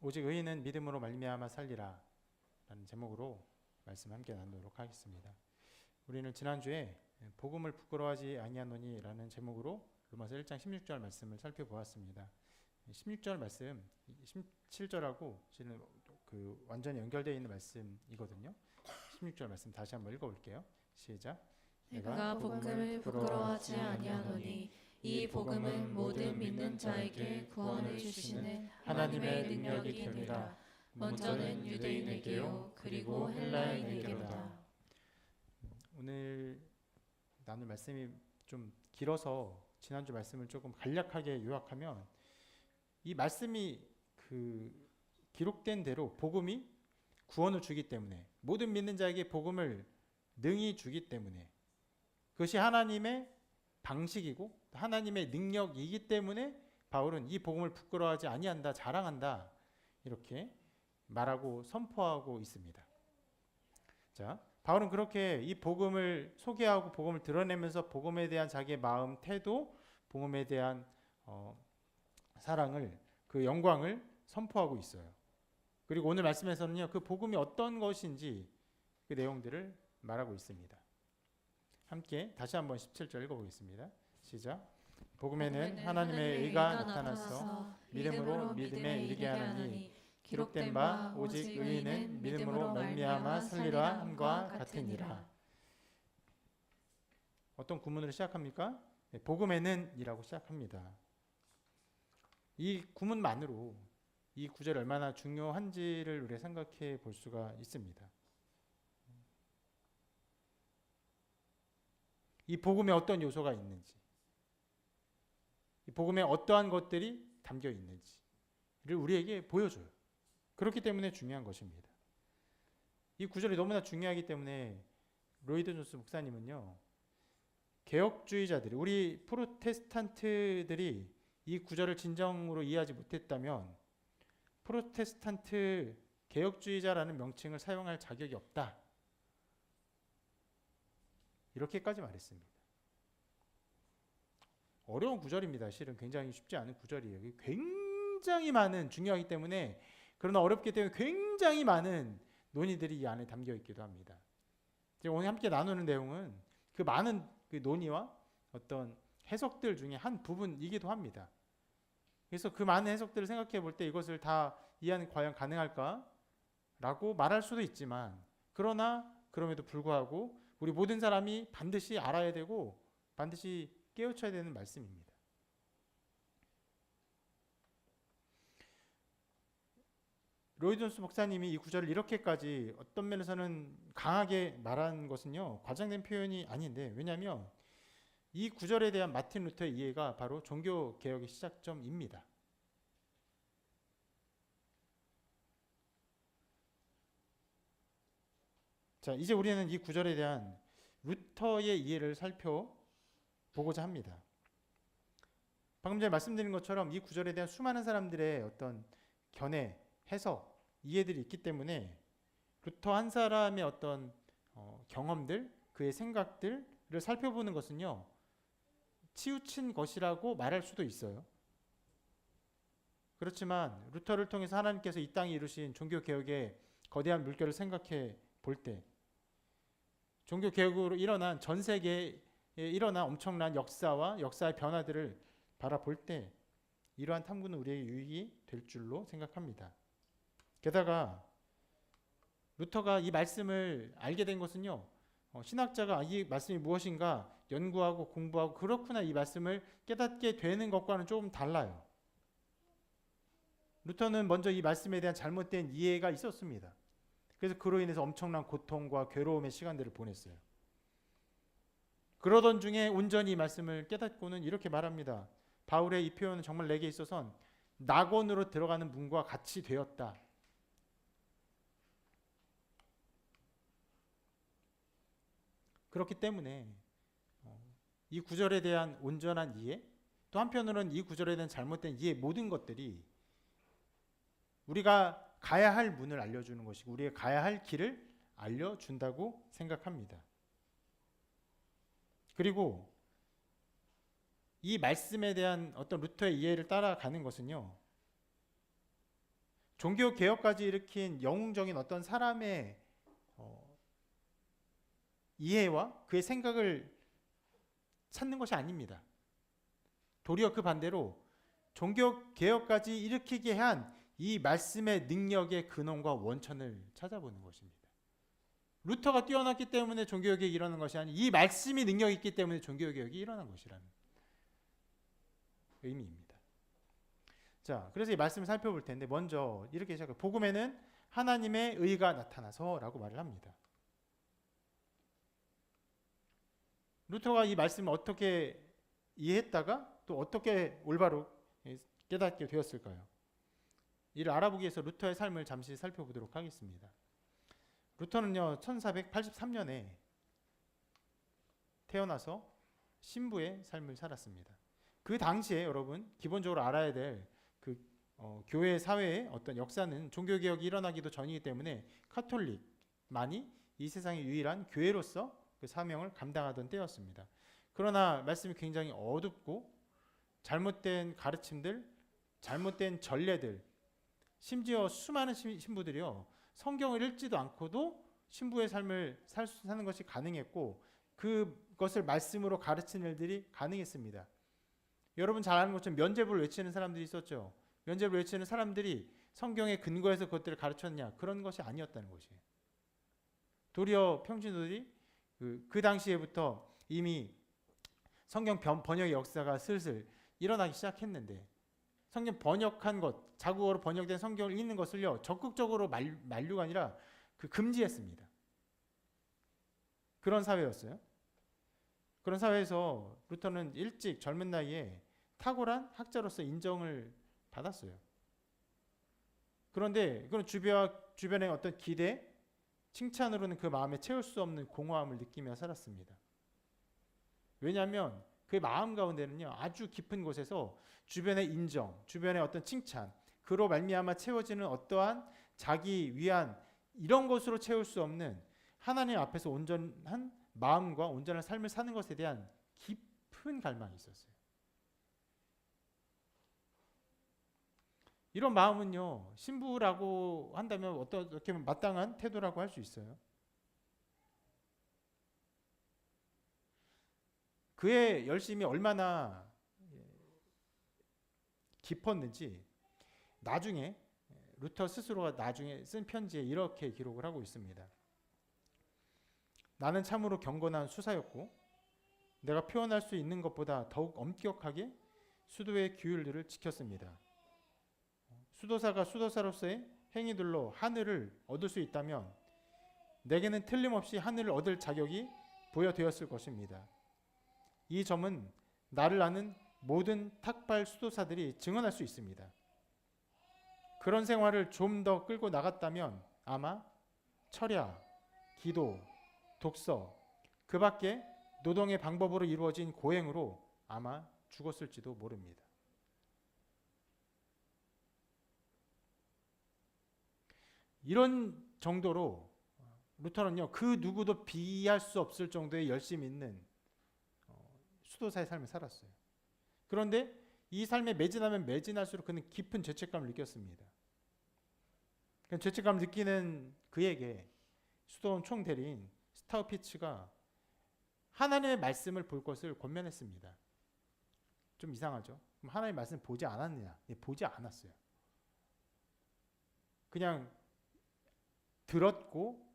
오직 의인은 믿음으로 말미암아 살리라 라는 제목으로 말씀 함께 나누도록 하겠습니다. 우리는 지난주에 복음을 부끄러워하지 아니하노니 라는 제목으로 로마서 1장 16절 말씀을 살펴보았습니다. 16절 말씀 17절하고 완전히 연결되어 있는 말씀이거든요. 16절 말씀 다시 한번 읽어볼게요. 시작. 내가 복음을 부끄러워하지 아니하노니 이 복음은 모든 믿는 자에게 구원을 주시는 하나님의 능력이 됨이라. 먼저는 유대인에게요 그리고 헬라인에게로다. 오늘 나눌 말씀이 좀 길어서 지난주 말씀을 조금 간략하게 요약하면, 이 말씀이 기록된 대로 복음이 구원을 주기 때문에, 모든 믿는 자에게 복음을 능히 주기 때문에, 그것이 하나님의 방식이고 하나님의 능력이기 때문에 바울은 이 복음을 부끄러워하지 아니한다, 자랑한다, 이렇게 말하고 선포하고 있습니다. 자, 바울은 그렇게 이 복음을 소개하고 복음을 드러내면서 복음에 대한 자기의 마음, 태도, 복음에 대한 사랑을, 그 영광을 선포하고 있어요. 그리고 오늘 말씀에서는요, 그 복음이 어떤 것인지 그 내용들을 말하고 있습니다. 함께 다시 한번 17절 읽어보겠습니다. 시작. 복음에는 하나님의 의가 나타나서 믿음으로 믿음에 이르게 하나니 기록된 바 오직 의인은 믿음으로 말미암아 살리라 함과 같으니라. 어떤 구문으로 시작합니까? 복음에는 이라고 시작합니다. 이 구문만으로 이 구절이 얼마나 중요한지를 우리가 생각해 볼 수가 있습니다. 이 복음에 어떤 요소가 있는지, 이 복음에 어떠한 것들이 담겨 있는지를 우리에게 보여줘요. 그렇기 때문에 중요한 것입니다. 이 구절이 너무나 중요하기 때문에 로이드 존스 목사님은요, 개혁주의자들이, 우리 프로테스탄트들이 이 구절을 진정으로 이해하지 못했다면 프로테스탄트 개혁주의자라는 명칭을 사용할 자격이 없다, 이렇게까지 말했습니다. 어려운 구절입니다. 실은 굉장히 쉽지 않은 구절이에요. 굉장히 많은, 중요하기 때문에, 그러나 어렵기 때문에 굉장히 많은 논의들이 이 안에 담겨 있기도 합니다. 오늘 함께 나누는 내용은 그 많은 그 논의와 어떤 해석들 중에 한 부분이기도 합니다. 그래서 그 많은 해석들을 생각해 볼 때 이것을 다 이해하는 과연 가능할까? 라고 말할 수도 있지만, 그러나 그럼에도 불구하고 우리 모든 사람이 반드시 알아야 되고 반드시 깨우쳐야 되는 말씀입니다. 로이드 존스 목사님이 이 구절을 이렇게까지 어떤 면에서는 강하게 말한 것은요, 과장된 표현이 아닌데, 왜냐하면 이 구절에 대한 마틴 루터의 이해가 바로 종교개혁의 시작점입니다. 자, 이제 우리는 이 구절에 대한 루터의 이해를 살펴보고자 합니다. 방금 전에 말씀드린 것처럼 이 구절에 대한 수많은 사람들의 어떤 견해, 해석, 이해들이 있기 때문에 루터 한 사람의 어떤 경험들, 그의 생각들을 살펴보는 것은요, 치우친 것이라고 말할 수도 있어요. 그렇지만 루터를 통해서 하나님께서 이 땅에 이루신 종교개혁의 거대한 물결을 생각해 볼 때, 종교개혁으로 일어난, 전 세계에 일어난 엄청난 역사와 역사의 변화들을 바라볼 때 이러한 탐구는 우리에게 유익이 될 줄로 생각합니다. 게다가 루터가 이 말씀을 알게 된 것은요, 신학자가 이 말씀이 무엇인가 연구하고 공부하고 그렇구나 이 말씀을 깨닫게 되는 것과는 조금 달라요. 루터는 먼저 이 말씀에 대한 잘못된 이해가 있었습니다. 그래서 그로 인해서 엄청난 고통과 괴로움의 시간들을 보냈어요. 그러던 중에 온전히 이 말씀을 깨닫고는 이렇게 말합니다. 바울의 이 표현은 정말 내게 있어서는 낙원으로 들어가는 문과 같이 되었다. 그렇기 때문에 이 구절에 대한 온전한 이해, 또 한편으로는 이 구절에 대한 잘못된 이해, 모든 것들이 우리가 가야 할 문을 알려주는 것이고 우리가 가야 할 길을 알려준다고 생각합니다. 그리고 이 말씀에 대한 어떤 루터의 이해를 따라가는 것은요, 종교 개혁까지 일으킨 영웅적인 어떤 사람의 이해와 그의 생각을 찾는 것이 아닙니다. 도리어 그 반대로 종교 개혁까지 일으키게 한 이 말씀의 능력의 근원과 원천을 찾아보는 것입니다. 루터가 뛰어났기 때문에 종교개혁이 일어난 것이 아니 이 말씀이 능력이 있기 때문에 종교개혁이 일어난 것이라는 의미입니다. 자, 그래서 이 말씀을 살펴볼 텐데 먼저 이렇게 시작해요. 복음에는 하나님의 의가 나타나서라고 말을 합니다. 루터가 이 말씀을 어떻게 이해했다가 또 어떻게 올바로 깨닫게 되었을까요? 이를 알아보기 위해서 루터의 삶을 잠시 살펴보도록 하겠습니다. 루터는요 1483년에 태어나서 신부의 삶을 살았습니다. 그 당시에 여러분 기본적으로 알아야 될 그 교회 사회의 어떤 역사는 종교개혁이 일어나기도 전이기 때문에 카톨릭만이 이 세상의 유일한 교회로서 그 사명을 감당하던 때였습니다. 그러나 말씀이 굉장히 어둡고 잘못된 가르침들, 잘못된 전례들, 심지어 수많은 신부들이요 성경을 읽지도 않고도 신부의 삶을 사는 것이 가능했고 그것을 말씀으로 가르치는 일들이 가능했습니다. 여러분 잘 아는 것처럼 면죄부를 외치는 사람들이 있었죠. 면죄부를 외치는 사람들이 성경의 근거에서 그것들을 가르쳤냐? 그런 것이 아니었다는 것이에요. 도리어 평신도들이 그 당시에부터 이미 성경 번역의 역사가 슬슬 일어나기 시작했는데 성경 번역한 것, 자국어로 번역된 성경을 읽는 것을요 적극적으로 만류가 아니라 금지했습니다. 그런 사회였어요. 그런 사회에서 루터는 일찍 젊은 나이에 탁월한 학자로서 인정을 받았어요. 그런데 그런 주변의 어떤 기대, 칭찬으로는 그 마음에 채울 수 없는 공허함을 느끼며 살았습니다. 왜냐하면 그의 마음 가운데는요 아주 깊은 곳에서 주변의 인정, 주변의 어떤 칭찬, 그로 말미암아 채워지는 어떠한 자기 위안 이런 것으로 채울 수 없는 하나님 앞에서 온전한 마음과 온전한 삶을 사는 것에 대한 깊은 갈망이 있었어요. 이런 마음은요 신부라고 한다면 어떻게 보면 마땅한 태도라고 할 수 있어요. 그의 열심이 얼마나 깊었는지 나중에 루터 스스로가 나중에 쓴 편지에 이렇게 기록을 하고 있습니다. 나는 참으로 경건한 수사였고 내가 표현할 수 있는 것보다 더욱 엄격하게 수도의 규율들을 지켰습니다. 수도사가 수도사로서의 행위들로 하늘을 얻을 수 있다면 내게는 틀림없이 하늘을 얻을 자격이 부여되었을 것입니다. 이 점은 나를 아는 모든 탁발 수도사들이 증언할 수 있습니다. 그런 생활을 좀 더 끌고 나갔다면 아마 철야, 기도, 독서, 그 밖에 노동의 방법으로 이루어진 고행으로 아마 죽었을지도 모릅니다. 이런 정도로 루터는요 그 누구도 비할 수 없을 정도의 열심 있는 수도사의 삶을 살았어요. 그런데 이 삶에 매진하면 매진할수록 그는 깊은 죄책감을 느꼈습니다. 죄책감을 느끼는 그에게 수도원 총대리인 스타우피츠가 하나님의 말씀을 볼 것을 권면했습니다. 좀 이상하죠? 그럼 하나님의 말씀을 보지 않았느냐? 보지 않았어요. 그냥 들었고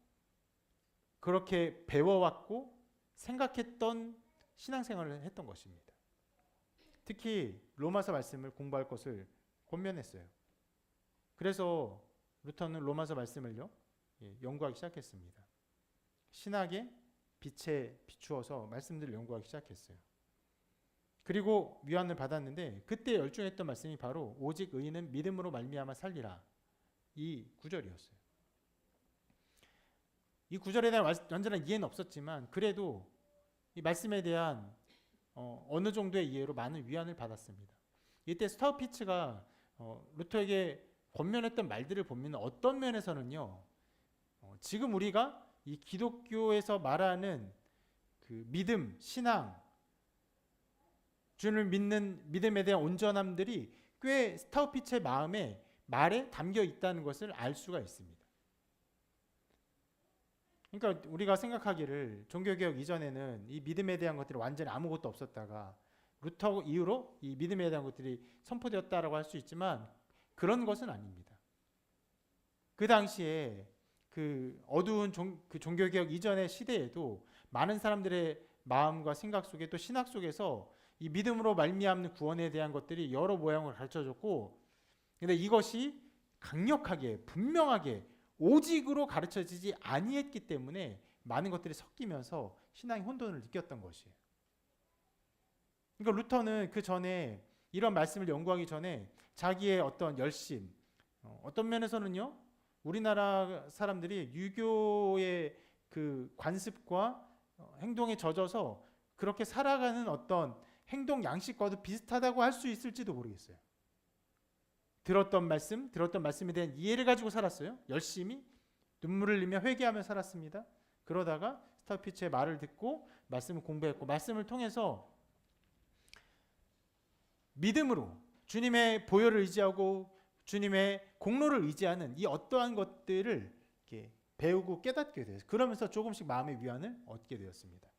그렇게 배워왔고 생각했던 신앙생활을 했던 것입니다. 특히 로마서 말씀을 공부할 것을 권면했어요. 그래서 루터는 로마서 말씀을요 연구하기 시작했습니다. 신학의 빛에 비추어서 말씀들을 연구하기 시작했어요. 그리고 위안을 받았는데 그때 열중했던 말씀이 바로 오직 의인은 믿음으로 말미암아 살리라 이 구절이었어요. 이 구절에 대한 완전한 이해는 없었지만 그래도 이 말씀에 대한 어느 정도의 이해로 많은 위안을 받았습니다. 이때 스타우피츠가 루터에게 권면했던 말들을 보면 어떤 면에서는요 지금 우리가 이 기독교에서 말하는 그 믿음, 신앙, 주님을 믿는 믿음에 대한 온전함들이 꽤 스타우피츠의 마음에 말에 담겨 있다는 것을 알 수가 있습니다. 그러니까 우리가 생각하기를 종교개혁 이전에는 이 믿음에 대한 것들이 완전히 아무것도 없었다가 루터 이후로 이 믿음에 대한 것들이 선포되었다라고 할 수 있지만 그런 것은 아닙니다. 그 당시에 그 어두운 그 종교개혁 이전의 시대에도 많은 사람들의 마음과 생각 속에 또 신학 속에서 이 믿음으로 말미암는 구원에 대한 것들이 여러 모양을 가르쳐줬고, 근데 이것이 강력하게 분명하게 오직으로 가르쳐지지 아니했기 때문에 많은 것들이 섞이면서 신앙의 혼돈을 느꼈던 것이에요. 그러니까 루터는 그 전에 이런 말씀을 연구하기 전에 자기의 어떤 열심, 어떤 면에서는요, 우리나라 사람들이 유교의 그 관습과 행동에 젖어서 그렇게 살아가는 어떤 행동 양식과도 비슷하다고 할 수 있을지도 모르겠어요. 들었던 말씀에 대한 이해를 가지고 살았어요. 열심히 눈물을 흘리며 회개하며 살았습니다. 그러다가 스타피츠의 말을 듣고 말씀을 공부했고, 말씀을 통해서 믿음으로 주님의 보혈을 의지하고 주님의 공로를 의지하는 이 어떠한 것들을 이렇게 배우고 깨닫게 되었어요. 그러면서 조금씩 마음의 위안을 얻게 되었습니다.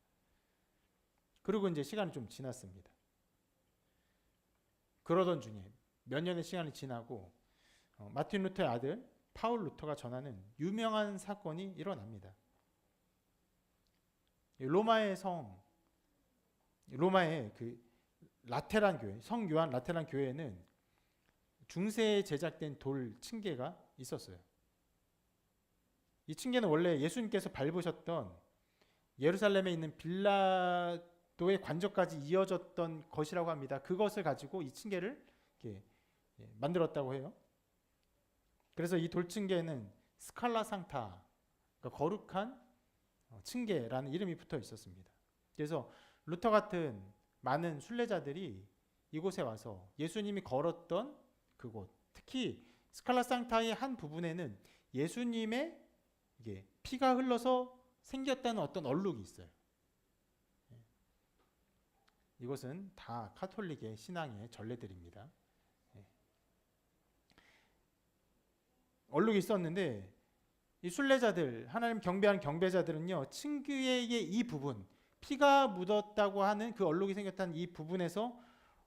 그리고 이제 시간이 좀 지났습니다. 그러던 중에 몇 년의 시간이 지나고 마틴 루터의 아들 파울 루터가 전하는 유명한 사건이 일어납니다. 로마의 그 라테란 교회, 성 요한 라테란 교회에는 중세에 제작된 돌 층계가 있었어요. 이 층계는 원래 예수님께서 밟으셨던 예루살렘에 있는 빌라도의 관저까지 이어졌던 것이라고 합니다. 그것을 가지고 이 층계를 이렇게 만들었다고 해요. 그래서 이 돌 층계에는 스칼라 상타, 그러니까 거룩한 층계라는 이름이 붙어 있었습니다. 그래서 루터 같은 많은 순례자들이 이곳에 와서 예수님이 걸었던 그곳, 특히 스칼라 상타의 한 부분에는 예수님의 이게 피가 흘러서 생겼다는 어떤 얼룩이 있어요. 이것은 다 카톨릭의 신앙의 전례들입니다. 얼룩이 있었는데 이 순례자들, 하나님 경배하는 경배자들은요, 층계의 이 부분, 피가 묻었다고 하는 그 얼룩이 생겼다는 이 부분에서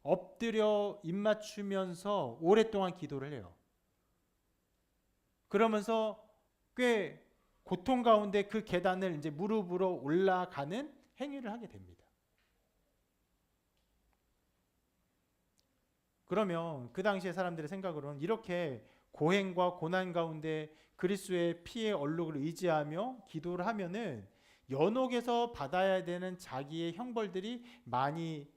엎드려 입맞추면서 오랫동안 기도를 해요. 그러면서 꽤 고통 가운데 그 계단을 이제 무릎으로 올라가는 행위를 하게 됩니다. 그러면 그 당시의 사람들의 생각으로는 이렇게 고행과 고난 가운데 그리스도의 피의 얼룩을 의지하며 기도를 하면은 연옥에서 받아야 되는 자기의 형벌들이 많이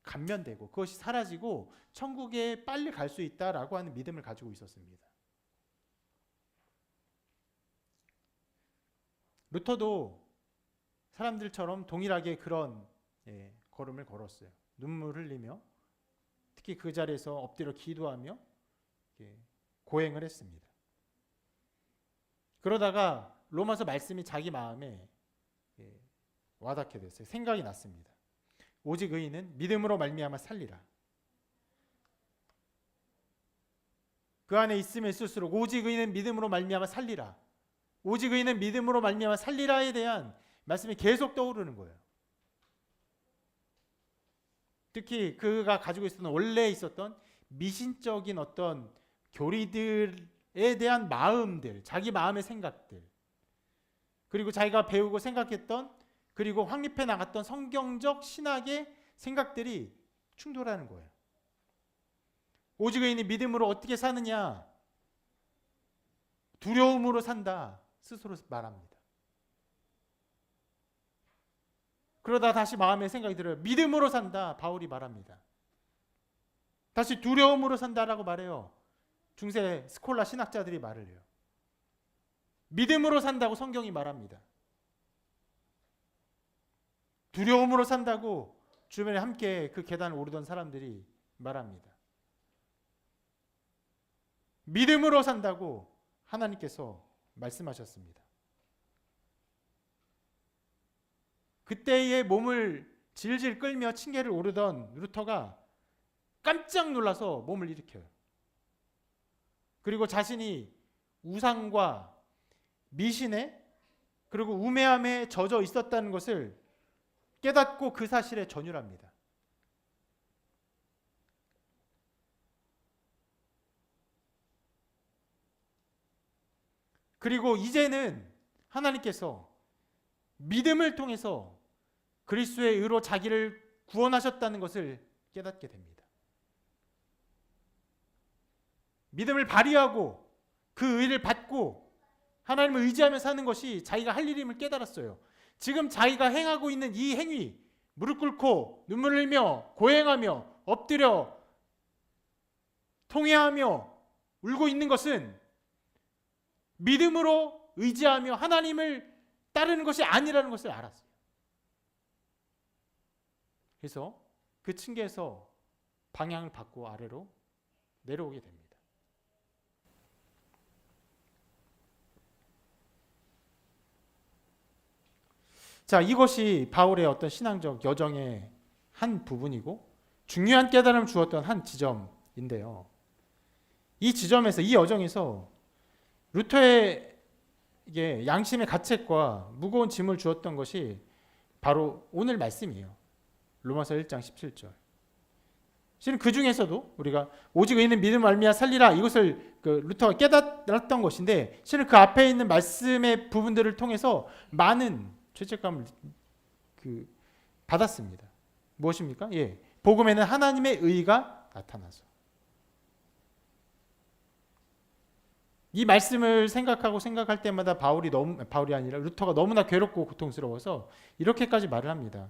감면되고 그것이 사라지고 천국에 빨리 갈 수 있다라고 하는 믿음을 가지고 있었습니다. 루터도 사람들처럼 동일하게 그런 걸음을 걸었어요. 눈물 흘리며 특히 그 자리에서 엎드려 기도하며 고행을 했습니다. 그러다가 로마서 말씀이 자기 마음에 와닿게 됐어요. 생각이 났습니다. 오직 의인은 믿음으로 말미암아 살리라. 그 안에 있으면 있을수록 오직 의인은 믿음으로 말미암아 살리라. 오직 의인은 믿음으로 말미암아 살리라에 대한 말씀이 계속 떠오르는 거예요. 특히 그가 가지고 있었던 원래 있었던 미신적인 어떤 교리들에 대한 마음들, 자기 마음의 생각들, 그리고 자기가 배우고 생각했던 그리고 확립해 나갔던 성경적 신학의 생각들이 충돌하는 거예요. 오직 의인이 믿음으로 어떻게 사느냐? 두려움으로 산다. 스스로 말합니다. 그러다 다시 마음에 생각이 들어요. 믿음으로 산다. 바울이 말합니다. 다시 두려움으로 산다라고 말해요. 중세 스콜라 신학자들이 말을 해요. 믿음으로 산다고 성경이 말합니다. 두려움으로 산다고 주변에 함께 그 계단을 오르던 사람들이 말합니다. 믿음으로 산다고 하나님께서 말씀하셨습니다. 그때의 몸을 질질 끌며 층계를 오르던 루터가 깜짝 놀라서 몸을 일으켜요. 그리고 자신이 우상과 미신에 그리고 우매함에 젖어 있었다는 것을 깨닫고 그 사실에 전율합니다. 그리고 이제는 하나님께서 믿음을 통해서 그리스도의 의로 자기를 구원하셨다는 것을 깨닫게 됩니다. 믿음을 발휘하고 그 의를 받고 하나님을 의지하며 사는 것이 자기가 할 일임을 깨달았어요. 지금 자기가 행하고 있는 이 행위, 무릎 꿇고 눈물을 흘리며 고행하며 엎드려 통회하며 울고 있는 것은 믿음으로 의지하며 하나님을 따르는 것이 아니라는 것을 알았어요. 그래서 그 층계에서 방향을 바꾸어 아래로 내려오게 됩니다. 자, 이것이 바울의 어떤 신앙적 여정의 한 부분이고 중요한 깨달음을 주었던 한 지점인데요. 이 지점에서, 이 여정에서 루터의 이게 양심의 가책과 무거운 짐을 주었던 것이 바로 오늘 말씀이에요. 로마서 1장 17절. 실은 그 중에서도 우리가 오직 의인은 믿음 말미암아 살리라, 이것을 루터가 깨달았던 것인데, 실은 그 앞에 있는 말씀의 부분들을 통해서 많은 죄책감을 받았습니다. 무엇입니까? 복음에는 하나님의 의가 나타나서. 이 말씀을 생각할 때마다 바울이 아니라 루터가 너무나 괴롭고 고통스러워서 이렇게까지 말을 합니다.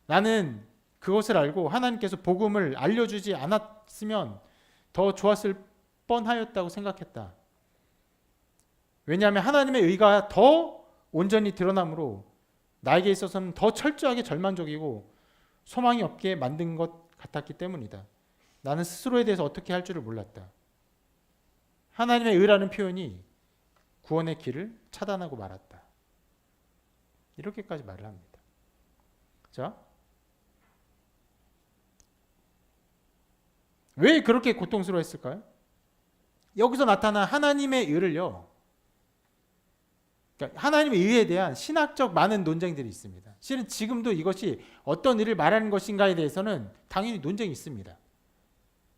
나는 그것을 알고 하나님께서 복음을 알려주지 않았으면 더 좋았을 뻔하였다고 생각했다. 왜냐하면 하나님의 의가 더 온전히 드러나므로 나에게 있어서는 더 철저하게 절망적이고 소망이 없게 만든 것 같았기 때문이다. 나는 스스로에 대해서 어떻게 할 줄을 몰랐다. 하나님의 의라는 표현이 구원의 길을 차단하고 말았다. 이렇게까지 말을 합니다. 자, 왜 그렇게 고통스러워했을까요? 여기서 나타난 하나님의 의를요, 그러니까 하나님의 의에 대한 신학적 많은 논쟁들이 있습니다. 실은 지금도 이것이 어떤 의를 말하는 것인가에 대해서는 당연히 논쟁이 있습니다.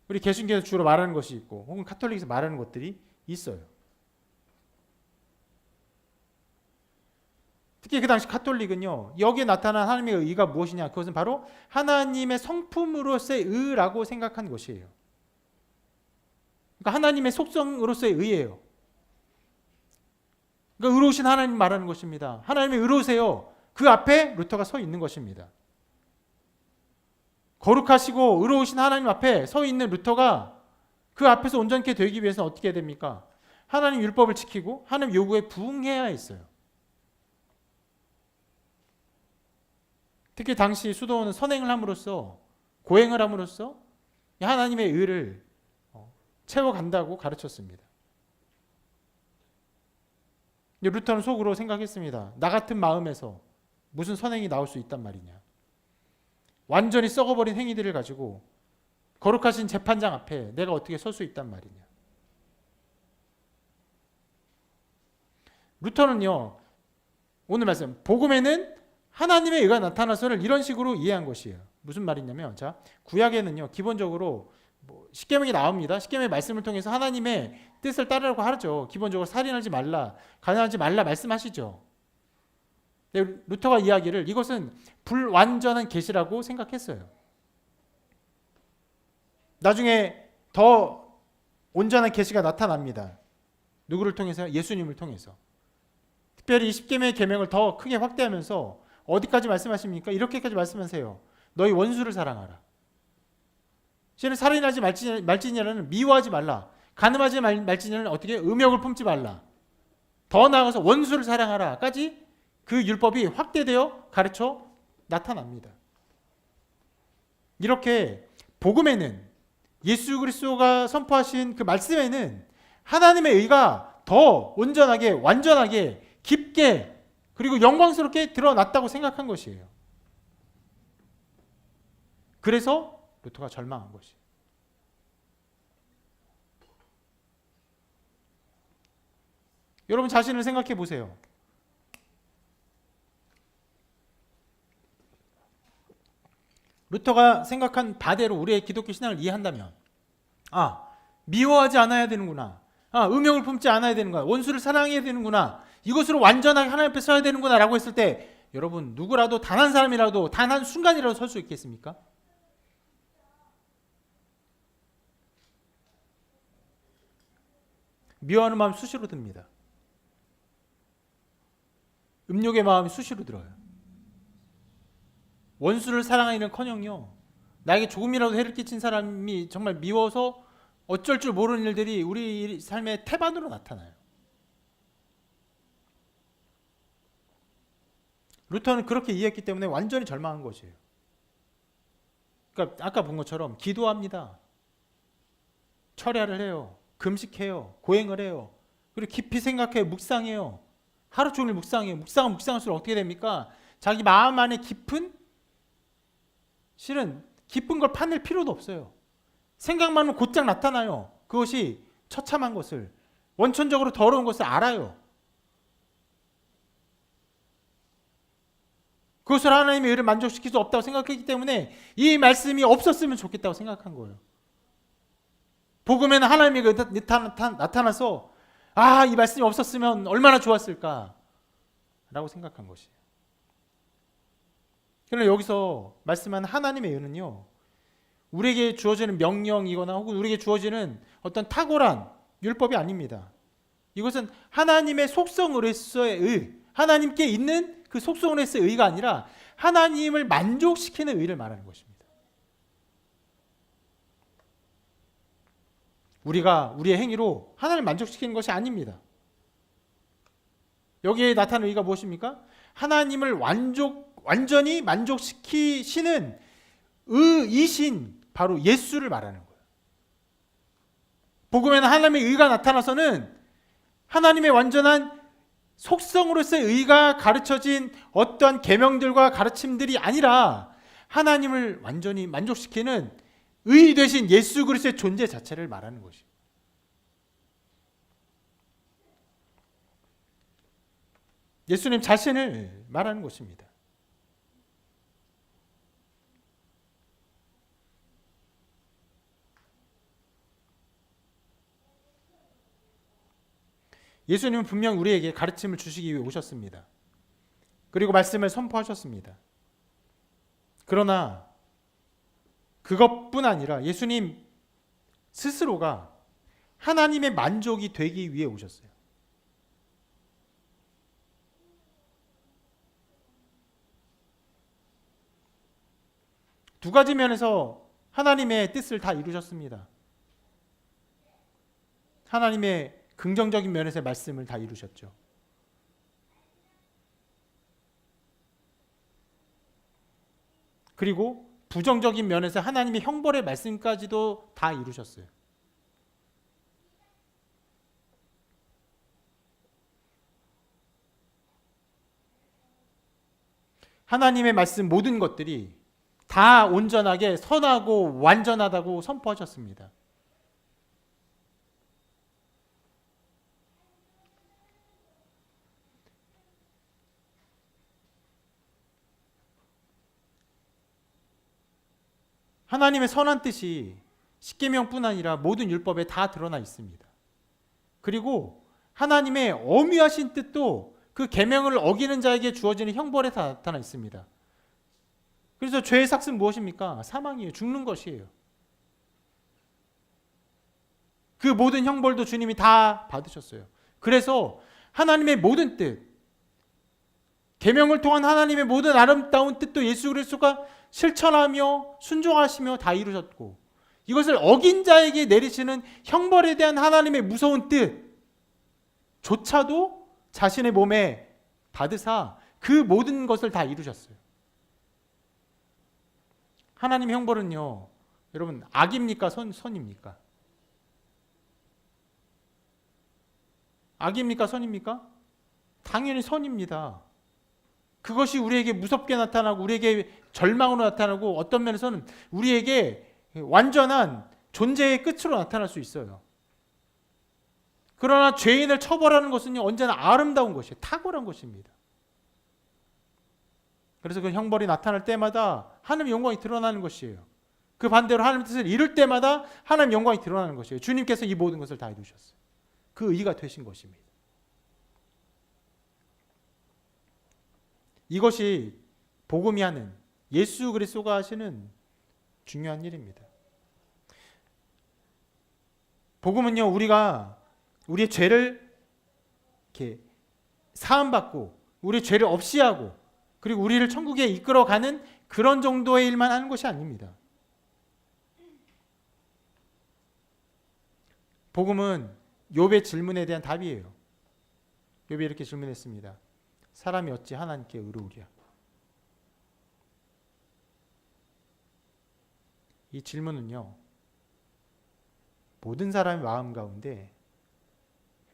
우리 개신교에서 주로 말하는 것이 있고 혹은 카톨릭에서 말하는 것들이 있어요. 특히 그 당시 카톨릭은요, 여기에 나타난 하나님의 의가 무엇이냐, 그것은 바로 하나님의 성품으로서의 의라고 생각한 것이에요. 그러니까 하나님의 속성으로서의 의예요. 그러니까 의로우신 하나님 말하는 것입니다. 하나님이 의로우세요. 그 앞에 루터가 서 있는 것입니다. 거룩하시고 의로우신 하나님 앞에 서 있는 루터가 그 앞에서 온전케 되기 위해서는 어떻게 해야 됩니까? 하나님 율법을 지키고 하나님 요구에 부응해야 했어요. 특히 당시 수도원은 선행을 함으로써, 고행을 함으로써 하나님의 의를 채워간다고 가르쳤습니다. 루터는 속으로 생각했습니다. 나 같은 마음에서 무슨 선행이 나올 수 있단 말이냐. 완전히 썩어버린 행위들을 가지고 거룩하신 재판장 앞에 내가 어떻게 설 수 있단 말이냐. 루터는요, 오늘 말씀 복음에는 하나님의 의가 나타나서를 이런 식으로 이해한 것이에요. 무슨 말이냐면, 자, 구약에는요 기본적으로 십계명이 나옵니다. 십계명의 말씀을 통해서 하나님의 뜻을 따르라고 하죠. 기본적으로 살인하지 말라, 가난하지 말라 말씀하시죠. 루터가 이야기를 이것은 불완전한 계시라고 생각했어요. 나중에 더 온전한 계시가 나타납니다. 누구를 통해서요? 예수님을 통해서. 특별히 십계명의 계명을 더 크게 확대하면서 어디까지 말씀하십니까? 이렇게까지 말씀하세요. 너희 원수를 사랑하라. 실은 살인하지 말지니라는 미워하지 말라. 간음하지 말지니라는 어떻게 음욕을 품지 말라. 더 나아가서 원수를 사랑하라까지 그 율법이 확대되어 가르쳐 나타납니다. 이렇게 복음에는, 예수 그리스도가 선포하신 그 말씀에는 하나님의 의가 더 온전하게, 완전하게, 깊게 그리고 영광스럽게 드러났다고 생각한 것이에요. 그래서 루터가 절망한 것이에요. 여러분 자신을 생각해 보세요. 루터가 생각한 바대로 우리의 기독교 신앙을 이해한다면, 미워하지 않아야 되는구나. 음욕을 품지 않아야 되는구나. 원수를 사랑해야 되는구나. 이것으로 완전하게 하나님 앞에 서야 되는구나 라고 했을 때 여러분 누구라도 단 한 사람이라도 단 한 순간이라도 설 수 있겠습니까? 미워하는 마음이 수시로 듭니다. 음욕의 마음이 수시로 들어요. 원수를 사랑하기는커녕요, 나에게 조금이라도 해를 끼친 사람이 정말 미워서 어쩔 줄 모르는 일들이 우리 삶의 태반으로 나타나요. 루터는 그렇게 이해했기 때문에 완전히 절망한 것이에요. 그러니까 아까 본 것처럼 기도합니다. 철야를 해요. 금식해요. 고행을 해요. 그리고 깊이 생각해요. 묵상해요. 하루 종일 묵상해요. 묵상할수록 어떻게 됩니까? 자기 마음 안에 실은 깊은 걸 파낼 필요도 없어요. 생각만은 곧장 나타나요. 그것이 처참한 것을, 원천적으로 더러운 것을 알아요. 그것을 하나님의 의를 만족시킬 수 없다고 생각했기 때문에 이 말씀이 없었으면 좋겠다고 생각한 거예요. 복음에는 하나님의 의가 나타나서 이 말씀이 없었으면 얼마나 좋았을까 라고 생각한 것이에요. 그러나 여기서 말씀하는 하나님의 의는요, 우리에게 주어지는 명령이거나 혹은 우리에게 주어지는 어떤 탁월한 율법이 아닙니다. 이것은 하나님의 속성으로서의 의, 하나님께 있는 그 속성으로서의 의가 아니라 하나님을 만족시키는 의를 말하는 것입니다. 우리가 우리의 행위로 하나님을 만족시키는 것이 아닙니다. 여기에 나타나는 의가 무엇입니까? 하나님을 완전히 만족시키시는 의이신 바로 예수를 말하는 거예요. 복음에는 하나님의 의가 나타나서는 하나님의 완전한 속성으로서의 의가 가르쳐진 어떠한 계명들과 가르침들이 아니라 하나님을 완전히 만족시키는 의 되신 예수 그리스도의 존재 자체를 말하는 것입니다. 예수님 자신을 말하는 것입니다. 예수님은 분명 우리에게 가르침을 주시기 위해 오셨습니다. 그리고 말씀을 선포하셨습니다. 그러나 그것뿐 아니라 예수님 스스로가 하나님의 만족이 되기 위해 오셨어요. 두 가지 면에서 하나님의 뜻을 다 이루셨습니다. 하나님의 긍정적인 면에서의 말씀을 다 이루셨죠. 그리고 부정적인 면에서 하나님의 형벌의 말씀까지도 다 이루셨어요. 하나님의 말씀 모든 것들이 다 온전하게 선하고 완전하다고 선포하셨습니다. 하나님의 선한 뜻이 십계명뿐 아니라 모든 율법에 다 드러나 있습니다. 그리고 하나님의 엄유하신 뜻도 그 계명을 어기는 자에게 주어지는 형벌에 다 나타나 있습니다. 그래서 죄의 삭은 무엇입니까? 사망이에요. 죽는 것이에요. 그 모든 형벌도 주님이 다 받으셨어요. 그래서 하나님의 모든 뜻, 계명을 통한 하나님의 모든 아름다운 뜻도 예수 그리스도가 실천하며 순종하시며 다 이루셨고, 이것을 어긴 자에게 내리시는 형벌에 대한 하나님의 무서운 뜻조차도 자신의 몸에 받으사 그 모든 것을 다 이루셨어요. 하나님의 형벌은요, 여러분 악입니까? 선입니까? 악입니까? 선입니까? 당연히 선입니다. 그것이 우리에게 무섭게 나타나고 우리에게 절망으로 나타나고 어떤 면에서는 우리에게 완전한 존재의 끝으로 나타날 수 있어요. 그러나 죄인을 처벌하는 것은요, 언제나 아름다운 것이에요. 탁월한 것입니다. 그래서 그 형벌이 나타날 때마다 하나님의 영광이 드러나는 것이에요. 그 반대로 하나님의 뜻을 이룰 때마다 하나님의 영광이 드러나는 것이에요. 주님께서 이 모든 것을 다 이루셨어요. 그 의가 되신 것입니다. 이것이 복음이 하는, 예수 그리스도가 하시는 중요한 일입니다. 복음은요, 우리가 우리의 죄를 이렇게 사함받고 우리의 죄를 없이 하고 그리고 우리를 천국에 이끌어가는 그런 정도의 일만 하는 것이 아닙니다. 복음은 욥의 질문에 대한 답이에요. 욥이 이렇게 질문했습니다. 사람이 어찌 하나님께 의로우랴? 이 질문은요, 모든 사람의 마음 가운데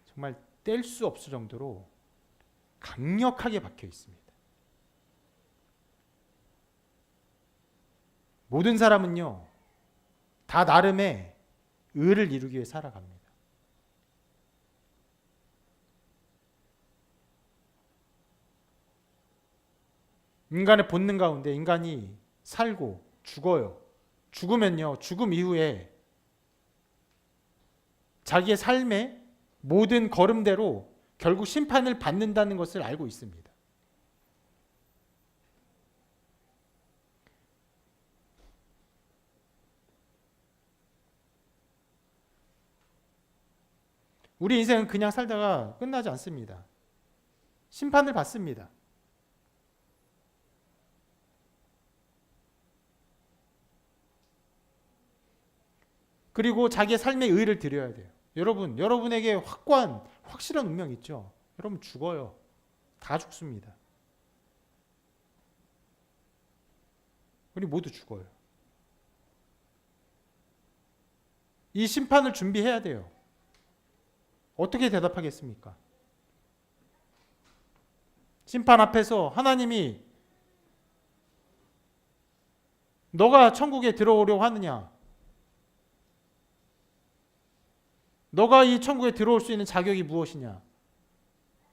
정말 뗄 수 없을 정도로 강력하게 박혀 있습니다. 모든 사람은요, 다 나름의 의를 이루기 위해 살아갑니다. 인간의 본능 가운데 인간이 살고 죽어요. 죽으면요, 죽음 이후에 자기의 삶의 모든 걸음대로 결국 심판을 받는다는 것을 알고 있습니다. 우리 인생은 그냥 살다가 끝나지 않습니다. 심판을 받습니다. 그리고 자기의 삶의 의의를 드려야 돼요. 여러분에게 확고한, 확실한 운명이 있죠. 여러분 죽어요. 다 죽습니다. 우리 모두 죽어요. 이 심판을 준비해야 돼요. 어떻게 대답하겠습니까? 심판 앞에서 하나님이 너가 천국에 들어오려고 하느냐? 너가 이 천국에 들어올 수 있는 자격이 무엇이냐?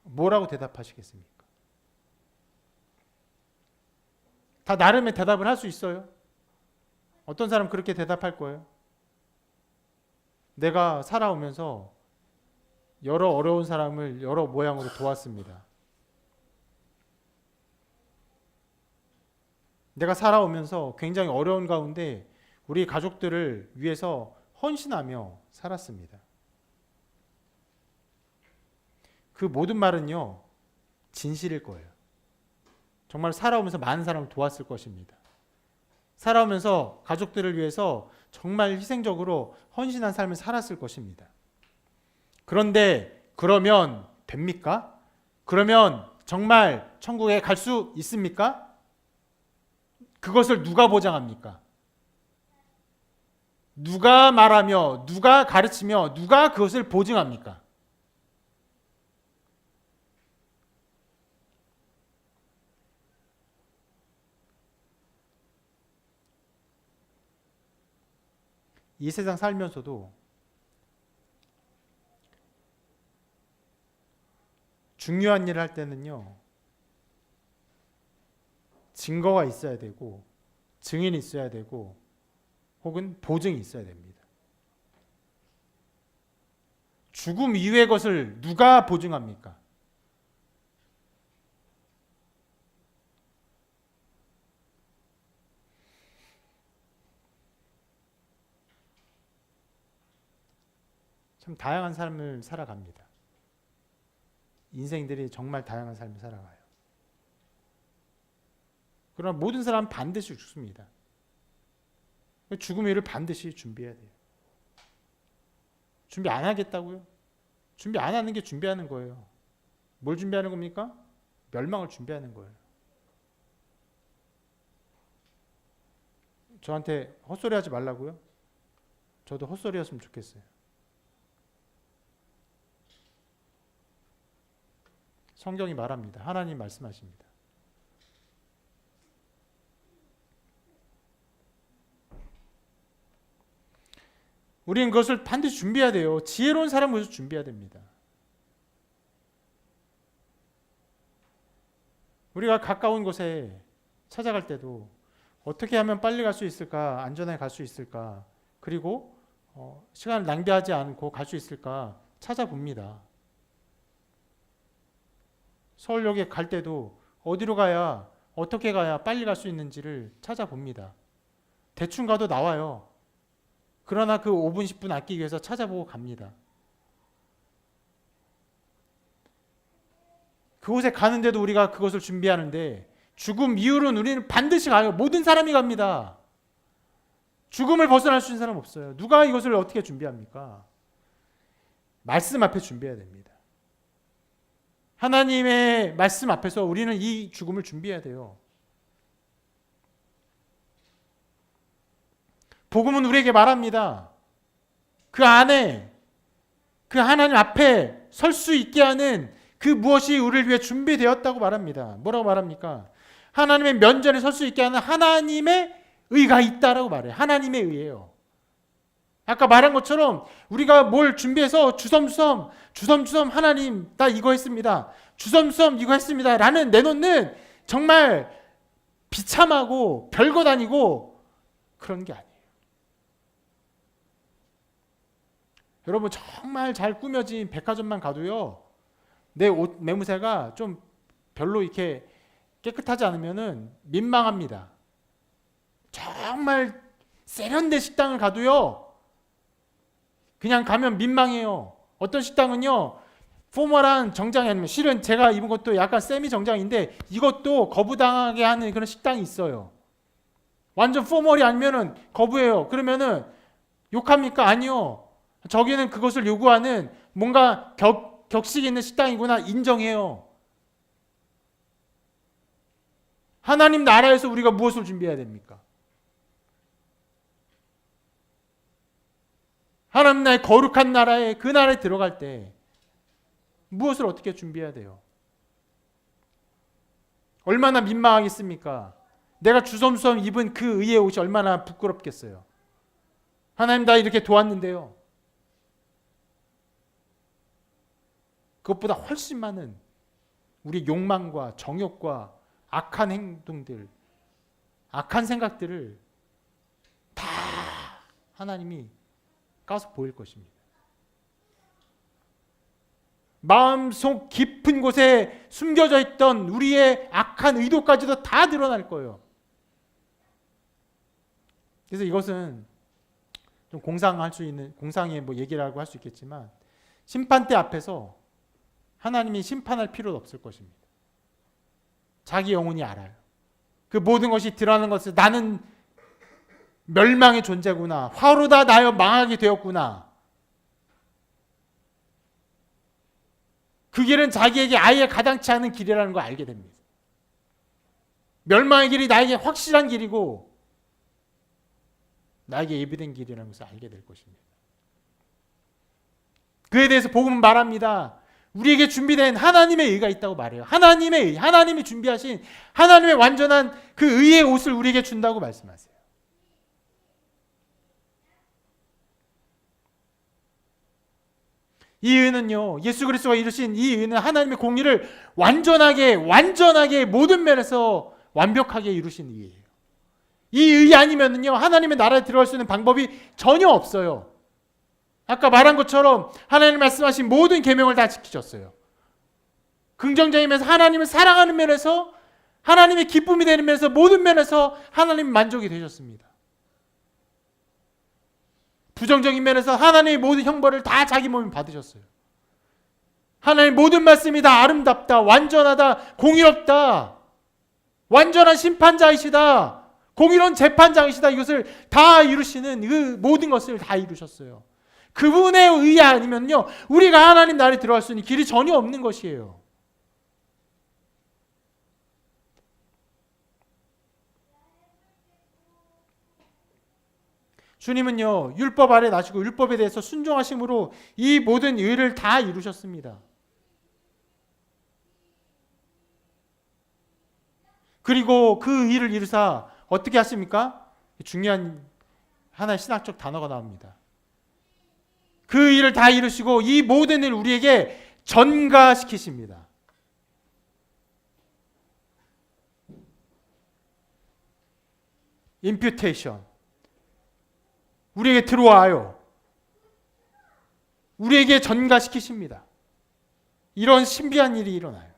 뭐라고 대답하시겠습니까? 다 나름의 대답을 할 수 있어요? 어떤 사람은 그렇게 대답할 거예요. 내가 살아오면서 여러 어려운 사람을 여러 모양으로 도왔습니다. 내가 살아오면서 굉장히 어려운 가운데 우리 가족들을 위해서 헌신하며 살았습니다. 그 모든 말은요, 진실일 거예요. 정말 살아오면서 많은 사람을 도왔을 것입니다. 살아오면서 가족들을 위해서 정말 희생적으로 헌신한 삶을 살았을 것입니다. 그런데 그러면 됩니까? 그러면 정말 천국에 갈 수 있습니까? 그것을 누가 보장합니까? 누가 말하며, 누가 가르치며, 누가 그것을 보증합니까? 이 세상 살면서도 중요한 일을 할 때는요, 증거가 있어야 되고 증인이 있어야 되고 혹은 보증이 있어야 됩니다. 죽음 이후의 것을 누가 보증합니까? 참 다양한 삶을 살아갑니다. 인생들이 정말 다양한 삶을 살아가요. 그러나 모든 사람은 반드시 죽습니다. 죽음의 일을 반드시 준비해야 돼요. 준비 안 하겠다고요? 준비 안 하는 게 준비하는 거예요. 뭘 준비하는 겁니까? 멸망을 준비하는 거예요. 저한테 헛소리 하지 말라고요? 저도 헛소리였으면 좋겠어요. 성경이 말합니다. 하나님 말씀하십니다. 우리는 그것을 반드시 준비해야 돼요. 지혜로운 사람은 그것을 준비해야 됩니다. 우리가 가까운 곳에 찾아갈 때도 어떻게 하면 빨리 갈 수 있을까? 안전하게 갈 수 있을까? 그리고 시간을 낭비하지 않고 갈 수 있을까? 찾아봅니다. 서울역에 갈 때도 어디로 가야, 어떻게 가야 빨리 갈 수 있는지를 찾아봅니다. 대충 가도 나와요. 그러나 그 5분, 10분 아끼기 위해서 찾아보고 갑니다. 그곳에 가는데도 우리가 그것을 준비하는데 죽음 이후로는 우리는 반드시 가요. 모든 사람이 갑니다. 죽음을 벗어날 수 있는 사람 없어요. 누가 이것을 어떻게 준비합니까? 말씀 앞에 준비해야 됩니다. 하나님의 말씀 앞에서 우리는 이 죽음을 준비해야 돼요. 복음은 우리에게 말합니다. 그 안에, 그 하나님 앞에 설 수 있게 하는 그 무엇이 우리를 위해 준비되었다고 말합니다. 뭐라고 말합니까? 하나님의 면전에 설 수 있게 하는 하나님의 의가 있다라고 말해요. 하나님의 의예요. 아까 말한 것처럼 우리가 뭘 준비해서 주섬주섬 하나님 나 이거 했습니다. 주섬주섬 이거 했습니다. 라는 내놓는 정말 비참하고 별것 아니고 그런 게 아니에요. 여러분 정말 잘 꾸며진 백화점만 가도요. 내 옷 매무새가 좀 별로 이렇게 깨끗하지 않으면은 민망합니다. 정말 세련된 식당을 가도요. 그냥 가면 민망해요. 어떤 식당은요. 포멀한 정장이 아니면 실은 제가 입은 것도 약간 세미 정장인데 이것도 거부당하게 하는 그런 식당이 있어요. 완전 포멀이 아니면은 거부해요. 그러면은 욕합니까? 아니요. 저기는 그것을 요구하는 뭔가 격식 있는 식당이구나 인정해요. 하나님 나라에서 우리가 무엇을 준비해야 됩니까? 하나님 나라의 거룩한 나라에 그 나라에 들어갈 때 무엇을 어떻게 준비해야 돼요? 얼마나 민망하겠습니까? 내가 주섬주섬 입은 그 의의 옷이 얼마나 부끄럽겠어요. 하나님 나 이렇게 도왔는데요. 그것보다 훨씬 많은 우리 욕망과 정욕과 악한 행동들, 악한 생각들을 다 하나님이 까서 보일 것입니다. 마음속 깊은 곳에 숨겨져 있던 우리의 악한 의도까지도 다 드러날 거예요. 그래서 이것은 좀 공상할 수 있는 공상의 얘기라고 할 수 있겠지만 심판대 앞에서 하나님이 심판할 필요도 없을 것입니다. 자기 영혼이 알아요. 그 모든 것이 드러나는 것을 나는 멸망의 존재구나. 화로다 나여 망하게 되었구나. 그 길은 자기에게 아예 가당치 않은 길이라는 걸 알게 됩니다. 멸망의 길이 나에게 확실한 길이고 나에게 예비된 길이라는 것을 알게 될 것입니다. 그에 대해서 복음은 말합니다. 우리에게 준비된 하나님의 의가 있다고 말해요. 하나님의 의, 하나님이 준비하신 하나님의 완전한 그 의의 옷을 우리에게 준다고 말씀하세요. 이 의는요, 예수 그리스도가 이루신 이 의는 하나님의 공의를 완전하게 모든 면에서 완벽하게 이루신 의예요. 이 의 아니면요, 하나님의 나라에 들어갈 수 있는 방법이 전혀 없어요. 아까 말한 것처럼 하나님 말씀하신 모든 계명을 다 지키셨어요. 긍정적인 면에서 하나님을 사랑하는 면에서 하나님의 기쁨이 되는 면에서 모든 면에서 하나님 만족이 되셨습니다. 부정적인 면에서 하나님의 모든 형벌을 다 자기 몸에 받으셨어요. 하나님의 모든 말씀이 다 아름답다, 완전하다, 공의롭다, 완전한 심판자이시다, 공의로운 재판장이시다. 이것을 다 이루시는 그 모든 것을 다 이루셨어요. 그분의 의 아니면요, 우리가 하나님 나라에 들어갈 수 있는 길이 전혀 없는 것이에요. 주님은요, 율법 아래 나시고 율법에 대해서 순종하심으로 이 모든 의를 다 이루셨습니다. 그리고 그 의를 이루사 어떻게 하십니까? 중요한 하나의 신학적 단어가 나옵니다. 그 일을 다 이루시고 이 모든 일을 우리에게 전가시키십니다. 임퓨테이션. 우리에게 들어와요. 우리에게 전가시키십니다. 이런 신비한 일이 일어나요.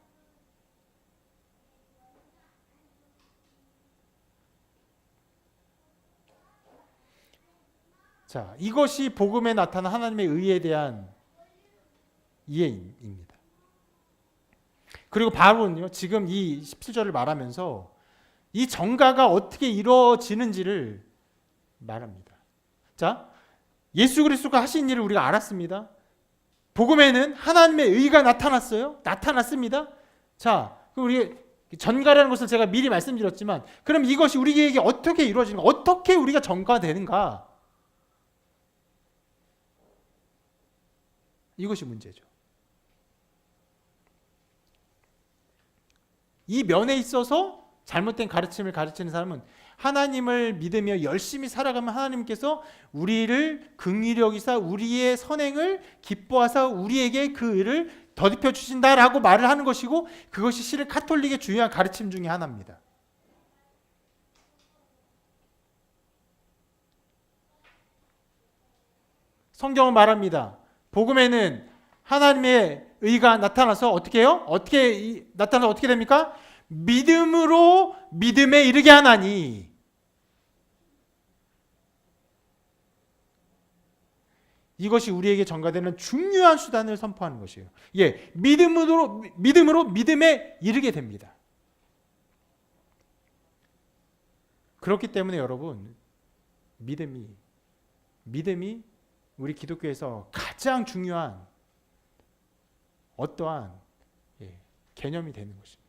자, 이것이 복음에 나타난 하나님의 의에 대한 이해입니다. 그리고 바울은요, 지금 이 17절을 말하면서 이 전가가 어떻게 이루어지는지를 말합니다. 자, 예수 그리스도가 하신 일을 우리가 알았습니다. 복음에는 하나님의 의가 나타났어요. 나타났습니다. 자, 우리 전가라는 것을 제가 미리 말씀드렸지만, 그럼 이것이 우리에게 어떻게 이루어지는가? 어떻게 우리가 전가되는가? 이것이 문제죠. 이 면에 있어서 잘못된 가르침을 가르치는 사람은 하나님을 믿으며 열심히 살아가면 하나님께서 우리를 긍휼히 여기사 우리의 선행을 기뻐하사 우리에게 그 의를 더입혀 주신다라고 말을 하는 것이고, 그것이 실은 카톨릭의 중요한 가르침 중에 하나입니다. 성경은 말합니다. 복음에는 하나님의 의가 나타나서 어떻게 해요? 나타나서 어떻게 됩니까? 믿음으로 믿음에 이르게 하나니. 이것이 우리에게 전가되는 중요한 수단을 선포하는 것이에요. 예, 믿음으로 믿음에 이르게 됩니다. 그렇기 때문에 여러분, 믿음이 우리 기독교에서 가장 중요한 어떠한 개념이 되는 것입니다.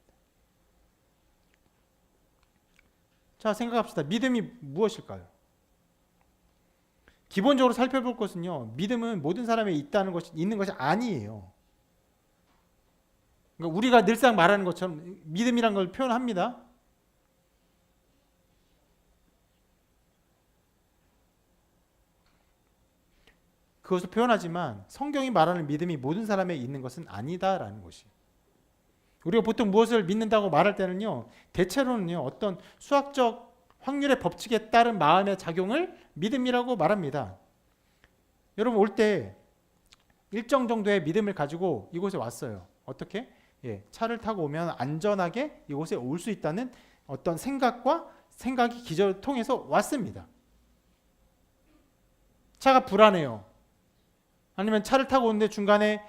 자, 생각합시다. 믿음이 무엇일까요? 기본적으로 살펴볼 것은요, 믿음은 모든 사람에 있는 것이 아니에요. 그러니까 우리가 늘상 말하는 것처럼 믿음이란 걸 표현합니다. 그것을 표현하지만 성경이 말하는 믿음이 모든 사람에 있는 것은 아니다라는 것이. 우리가 보통 무엇을 믿는다고 말할 때는요, 대체로는요, 어떤 수학적 확률의 법칙에 따른 마음의 작용을 믿음이라고 말합니다. 여러분, 올 때 일정 정도의 믿음을 가지고 이곳에 왔어요. 어떻게? 차를 타고 오면 안전하게 이곳에 올 수 있다는 어떤 생각이 기저를 통해서 왔습니다. 차가 불안해요. 아니면 차를 타고 오는데 중간에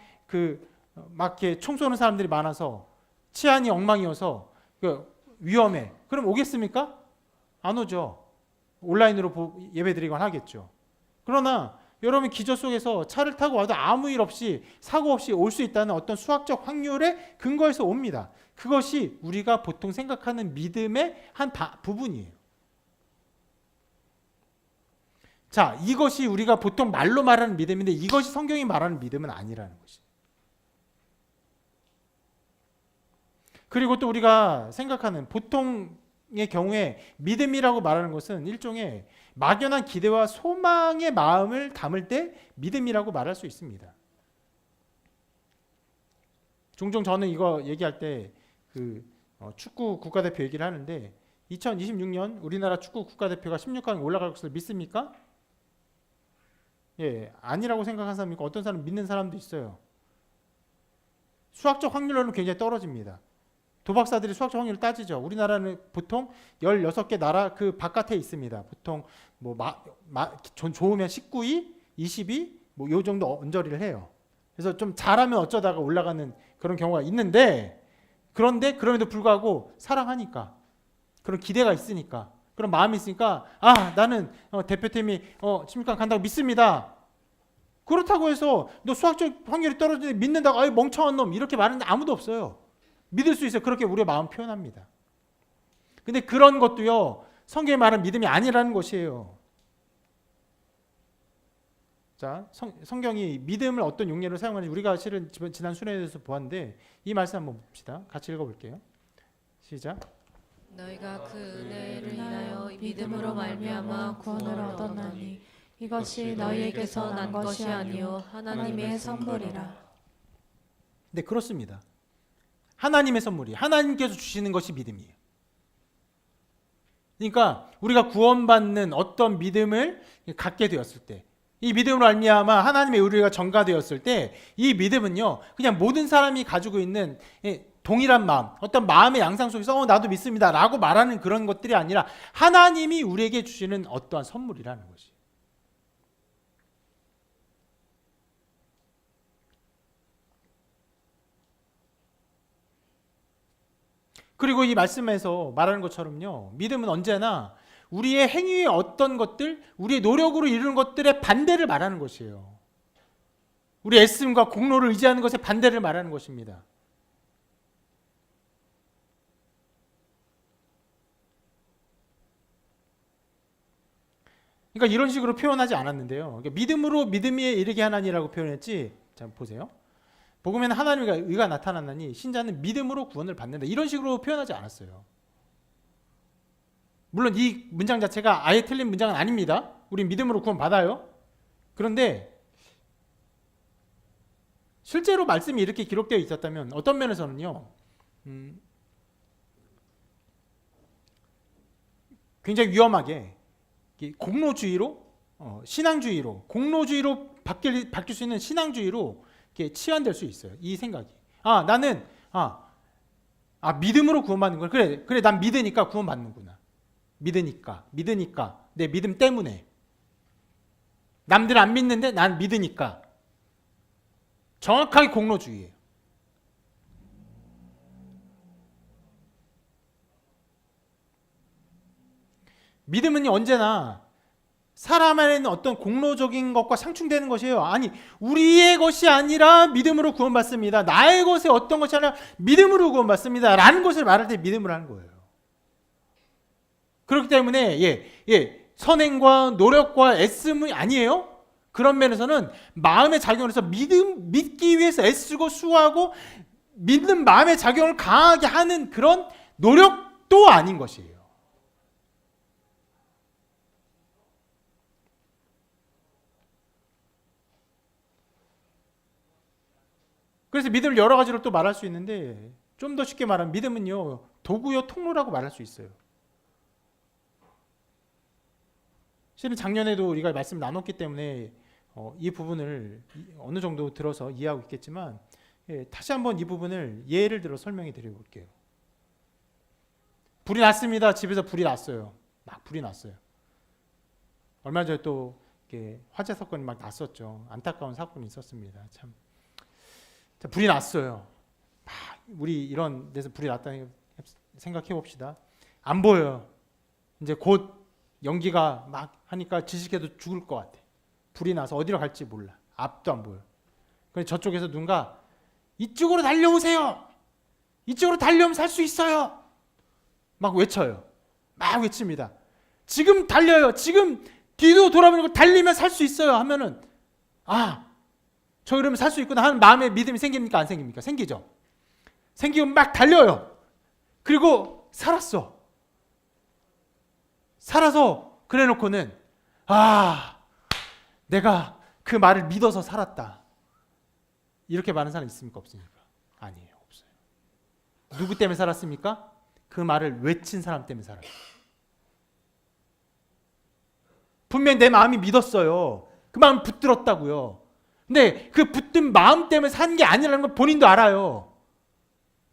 막 이렇게 총 쏘는 사람들이 많아서 치안이 엉망이어서 위험해. 그럼 오겠습니까? 안 오죠. 온라인으로 예배 드리거나 하겠죠. 그러나 여러분, 기저 속에서 차를 타고 와도 아무 일 없이 사고 없이 올 수 있다는 어떤 수학적 확률에 근거해서 옵니다. 그것이 우리가 보통 생각하는 믿음의 한 부분이에요. 자, 이것이 우리가 보통 말로 말하는 믿음인데 이것이 성경이 말하는 믿음은 아니라는 것이. 그리고 또 우리가 생각하는 보통의 경우에 믿음이라고 말하는 것은 일종의 막연한 기대와 소망의 마음을 담을 때 믿음이라고 말할 수 있습니다. 종종 저는 이거 얘기할 때 축구 국가대표 얘기를 하는데 2026년 우리나라 축구 국가대표가 16강에 올라갈 것을 믿습니까? 아니라고 생각하는 사람이 있고 어떤 사람 믿는 사람도 있어요. 수학적 확률로는 굉장히 떨어집니다. 도박사들이 수학적 확률을 따지죠. 우리나라는 보통 16개 나라 그 바깥에 있습니다. 보통 좋으면 19위, 20위 요 정도 언저리를 해요. 그래서 좀 잘하면 어쩌다가 올라가는 그런 경우가 있는데, 그런데 그럼에도 불구하고 사랑하니까, 그런 기대가 있으니까, 그런 마음이 있으니까 나는 대표팀이 16강 간다고 믿습니다. 그렇다고 해서 너 수학적 확률이 떨어지는데 믿는다고 멍청한 놈 이렇게 말하는데 아무도 없어요. 믿을 수 있어요. 그렇게 우리의 마음 표현합니다. 근데 그런 것도요, 성경이 말하는 믿음이 아니라는 것이에요. 자, 성경이 믿음을 어떤 용례로 사용하는지 우리가 실은 지난 수련회에서 보았는데 이 말씀 한번 봅시다. 같이 읽어볼게요. 시작. 너희가 그 은혜를 인하여 믿음으로 말미암아 구원을 얻었나니 이것이 너희에게서 난 것이 아니요 하나님의 선물이라. 네, 그렇습니다. 하나님의 선물이 하나님께서 주시는 것이 믿음이에요. 그러니까 우리가 구원받는 어떤 믿음을 갖게 되었을 때, 이 믿음으로 말미암아 하나님의 의리가 전가되었을 때, 이 믿음은요 그냥 모든 사람이 가지고 있는 동일한 마음, 어떤 마음의 양상 속에서 나도 믿습니다 라고 말하는 그런 것들이 아니라 하나님이 우리에게 주시는 어떠한 선물이라는 것이. 그리고 이 말씀에서 말하는 것처럼요, 믿음은 언제나 우리의 행위의 어떤 것들, 우리의 노력으로 이루는 것들의 반대를 말하는 것이에요. 우리 애씀과 공로를 의지하는 것의 반대를 말하는 것입니다. 그러니까 이런 식으로 표현하지 않았는데요. 그러니까 믿음으로 믿음에 이르게 하나니라고 표현했지. 자, 보세요. 복음에는 하나님의 의가 나타났나니 신자는 믿음으로 구원을 받는다. 이런 식으로 표현하지 않았어요. 물론 이 문장 자체가 아예 틀린 문장은 아닙니다. 우린 믿음으로 구원 받아요. 그런데 실제로 말씀이 이렇게 기록되어 있었다면 어떤 면에서는요, 굉장히 위험하게 공로주의로, 신앙주의로, 공로주의로 바뀔 수 있는 신앙주의로 이렇게 치환될 수 있어요. 이 생각이. 나는 믿음으로 구원받는 거야. 그래, 난 믿으니까 구원받는구나. 믿으니까 내 믿음 때문에. 남들 안 믿는데 난 믿으니까. 정확하게 공로주의예요. 믿음은 언제나 사람 안에 있는 어떤 공로적인 것과 상충되는 것이에요. 아니, 우리의 것이 아니라 믿음으로 구원받습니다. 나의 것에 어떤 것이 아니라 믿음으로 구원받습니다. 라는 것을 말할 때 믿음을 하는 거예요. 그렇기 때문에 선행과 노력과 애씀이 아니에요. 그런 면에서는 마음의 작용을 해서 믿기 위해서 애쓰고 수고하고 믿는 마음의 작용을 강하게 하는 그런 노력도 아닌 것이에요. 그래서 믿음을 여러 가지로 또 말할 수 있는데, 좀 더 쉽게 말하면 믿음은요 도구요 통로라고 말할 수 있어요. 실은 작년에도 우리가 말씀 나눴기 때문에 이 부분을 어느 정도 들어서 이해하고 있겠지만, 다시 한번 이 부분을 예를 들어 설명해 드려 볼게요. 불이 났습니다. 집에서 불이 났어요. 막 불이 났어요. 얼마 전에 또 화재 사건이 막 났었죠. 안타까운 사건이 있었습니다. 참. 불이 났어요. 우리 이런 데서 불이 났다는 생각해 봅시다. 안 보여요. 이제 곧 연기가 막 하니까 지식해도 죽을 것 같아. 불이 나서 어디로 갈지 몰라. 앞도 안 보여. 그래서 저쪽에서 누군가 이쪽으로 달려오세요. 이쪽으로 달려오면 살 수 있어요. 막 외쳐요. 막 외칩니다. 지금 달려요. 지금 뒤도 돌아보고 달리면 살 수 있어요. 하면은 저 이러면 살 수 있구나 하는 마음의 믿음이 생깁니까? 안 생깁니까? 생기죠. 생기고 막 달려요. 그리고 살았어. 살아서 그래 놓고는 내가 그 말을 믿어서 살았다. 이렇게 말하는 사람 있습니까? 없습니까? 아니에요. 없어요. 누구 때문에 살았습니까? 그 말을 외친 사람 때문에 살았어요. 분명히 내 마음이 믿었어요. 그 마음 붙들었다고요. 근데 그 붙든 마음 때문에 산 게 아니라는 걸 본인도 알아요.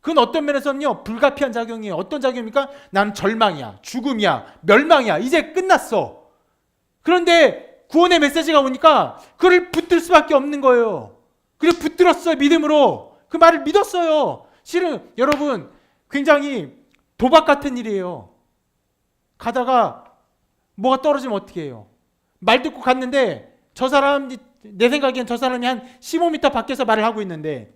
그건 어떤 면에서는요 불가피한 작용이에요. 어떤 작용입니까? 나는 절망이야, 죽음이야, 멸망이야, 이제 끝났어. 그런데 구원의 메시지가 오니까 그걸 붙들 수밖에 없는 거예요. 그래서 붙들었어요. 믿음으로 그 말을 믿었어요. 실은 여러분 굉장히 도박 같은 일이에요. 가다가 뭐가 떨어지면 어떻게 해요? 말 듣고 갔는데 저 사람, 내 생각엔 저 사람이 한 15m 밖에서 말을 하고 있는데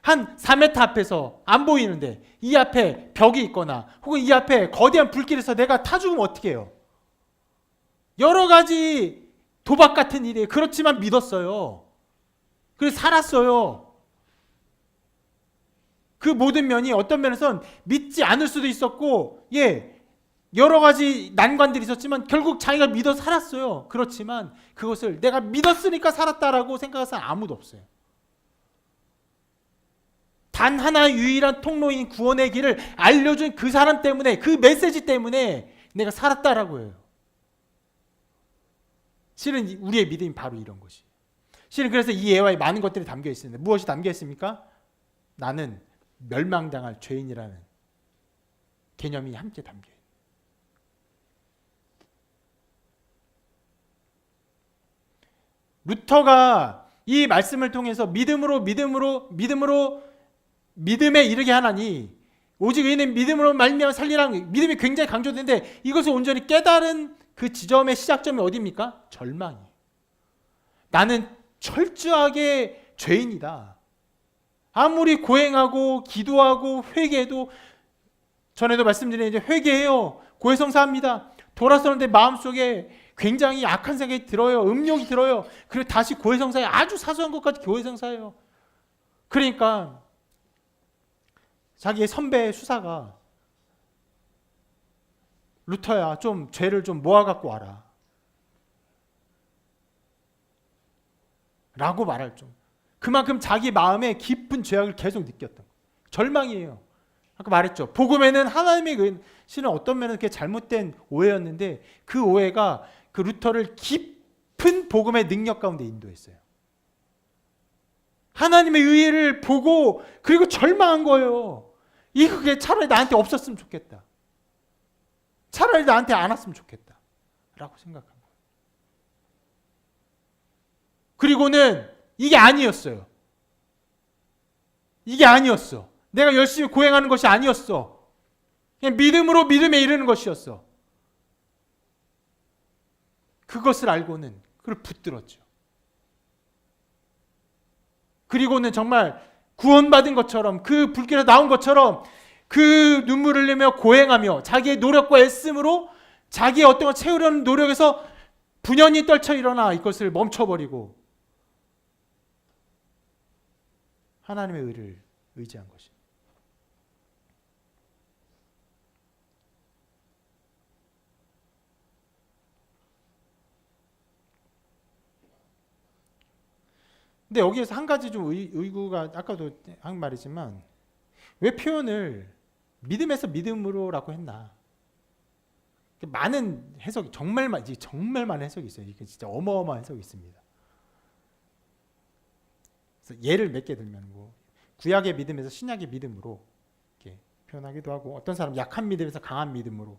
한 4m 앞에서 안 보이는데 이 앞에 벽이 있거나 혹은 이 앞에 거대한 불길에서 내가 타 죽으면 어떻게 해요? 여러 가지 도박 같은 일이에요. 그렇지만 믿었어요. 그래서 살았어요. 그 모든 면이 어떤 면에서는 믿지 않을 수도 있었고 여러 가지 난관들이 있었지만 결국 자기가 믿어 살았어요. 그렇지만 그것을 내가 믿었으니까 살았다라고 생각할 사람 아무도 없어요. 단 하나 유일한 통로인 구원의 길을 알려준 그 사람 때문에, 그 메시지 때문에 내가 살았다라고 해요. 실은 우리의 믿음이 바로 이런 것이. 실은 그래서 이 예화에 많은 것들이 담겨 있습니다. 무엇이 담겨 있습니까? 나는 멸망당할 죄인이라는 개념이 함께 담겨 있어요. 루터가 이 말씀을 통해서 믿음에 이르게 하나니 오직 의인은 믿음으로 말미암아 살리라는 믿음이 굉장히 강조되는데 이것을 온전히 깨달은 그 지점의 시작점이 어디입니까? 절망이에요. 나는 철저하게 죄인이다. 아무리 고행하고 기도하고 회개해도 전에도 말씀드린 이제 회개해요. 고해성사합니다. 돌아서는데 마음속에 굉장히 악한 생각이 들어요. 음욕이 들어요. 그리고 다시 고해성사해요. 아주 사소한 것까지 고해성사해요. 그러니까 자기의 선배 수사가 루터야 좀 죄를 좀 모아갖고 와라 라고 말할 좀. 그만큼 자기 마음에 깊은 죄악을 계속 느꼈던 거예요. 절망이에요. 아까 말했죠. 복음에는 하나님의 실은 어떤 면은 그게 잘못된 오해였는데 그 오해가 그 루터를 깊은 복음의 능력 가운데 인도했어요. 하나님의 의를 보고 그리고 절망한 거예요. 이게 차라리 나한테 없었으면 좋겠다. 차라리 나한테 안 왔으면 좋겠다. 라고 생각한 거예요. 그리고는 이게 아니었어요. 이게 아니었어. 내가 열심히 고행하는 것이 아니었어. 그냥 믿음으로 믿음에 이르는 것이었어. 그것을 알고는 그걸 붙들었죠. 그리고는 정말 구원받은 것처럼 그 불길에서 나온 것처럼 그 눈물을 흘리며 고행하며 자기의 노력과 애씀으로 자기의 어떤 걸 채우려는 노력에서 분연히 떨쳐 일어나 이것을 멈춰버리고 하나님의 의를 의지한 것입니다. 근데 여기에서 한 가지 좀 의구가 아까도 한 말이지만 왜 표현을 믿음에서 믿음으로라고 했나? 많은 해석이 정말 많은 해석이 있어요. 이게 진짜 어마어마한 해석이 있습니다. 그래서 예를 몇 개 들면 뭐 구약의 믿음에서 신약의 믿음으로 이렇게 표현하기도 하고 어떤 사람 약한 믿음에서 강한 믿음으로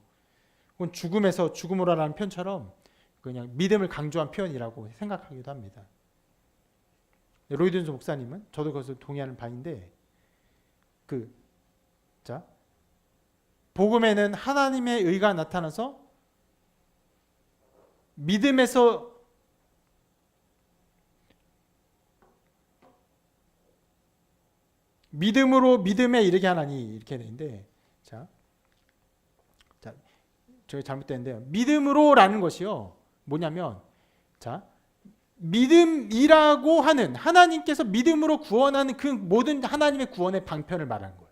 혹은 죽음에서 죽음으로라는 표현처럼 그냥 믿음을 강조한 표현이라고 생각하기도 합니다. 로이드 존스 목사님은 저도 그것을 동의하는 바인데 복음에는 하나님의 의가 나타나서 믿음으로 믿음에 이르게 하나니 이렇게 되는데 자 저기 잘못됐는데요. 믿음으로라는 것이요 뭐냐면 믿음이라고 하는 하나님께서 믿음으로 구원하는 그 모든 하나님의 구원의 방편을 말하는 거예요.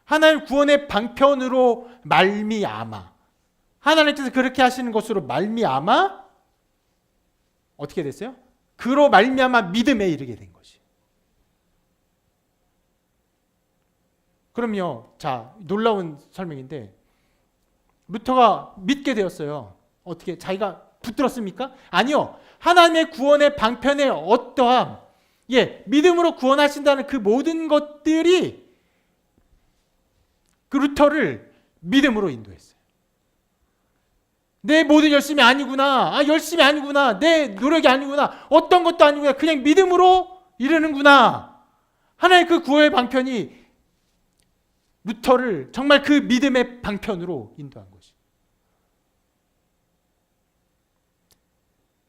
하나님 구원의 방편으로 말미암아 하나님께서 그렇게 하시는 것으로 말미암아 어떻게 됐어요? 그로 말미암아 믿음에 이르게 된 것이. 그럼요. 자, 놀라운 설명인데 루터가 믿게 되었어요. 어떻게 자기가 붙들었습니까? 아니요. 하나님의 구원의 방편에 어떠함, 믿음으로 구원하신다는 그 모든 것들이 그 루터를 믿음으로 인도했어요. 내 모든 열심이 아니구나. 열심이 아니구나. 내 노력이 아니구나. 어떤 것도 아니구나. 그냥 믿음으로 이르는구나. 하나의 그 구원의 방편이 루터를 정말 그 믿음의 방편으로 인도한 것이.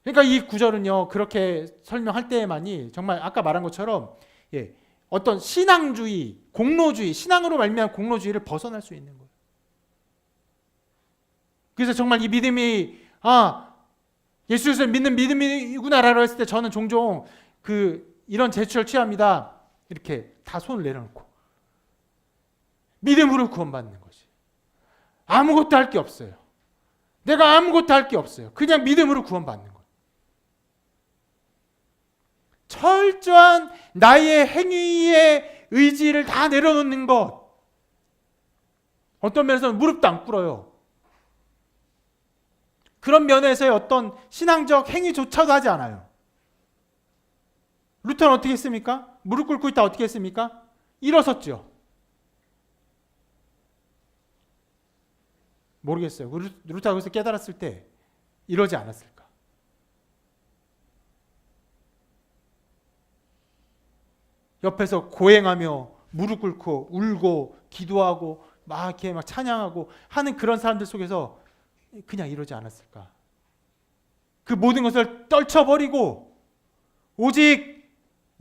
그러니까 이 구절은요, 그렇게 설명할 때만이 정말 아까 말한 것처럼 어떤 신앙주의, 공로주의, 신앙으로 말미암은 공로주의를 벗어날 수 있는 거예요. 그래서 정말 이 믿음이 예수 그리스도를 믿는 믿음이구나라고 했을 때 저는 종종 이런 제스처를 취합니다. 이렇게 다 손을 내려놓고 믿음으로 구원받는 것이. 아무것도 할 게 없어요. 내가 아무것도 할 게 없어요. 그냥 믿음으로 구원받는 거예요. 철저한 나의 행위의 의지를 다 내려놓는 것. 어떤 면에서는 무릎도 안 꿇어요. 그런 면에서의 어떤 신앙적 행위조차도 하지 않아요. 루터는 어떻게 했습니까? 무릎 꿇고 있다 어떻게 했습니까? 일어섰죠. 모르겠어요. 루터가 그래서 깨달았을 때 이러지 않았을까? 옆에서 고행하며 무릎 꿇고 울고 기도하고 막 이렇게 막 찬양하고 하는 그런 사람들 속에서 그냥 이러지 않았을까? 그 모든 것을 떨쳐버리고 오직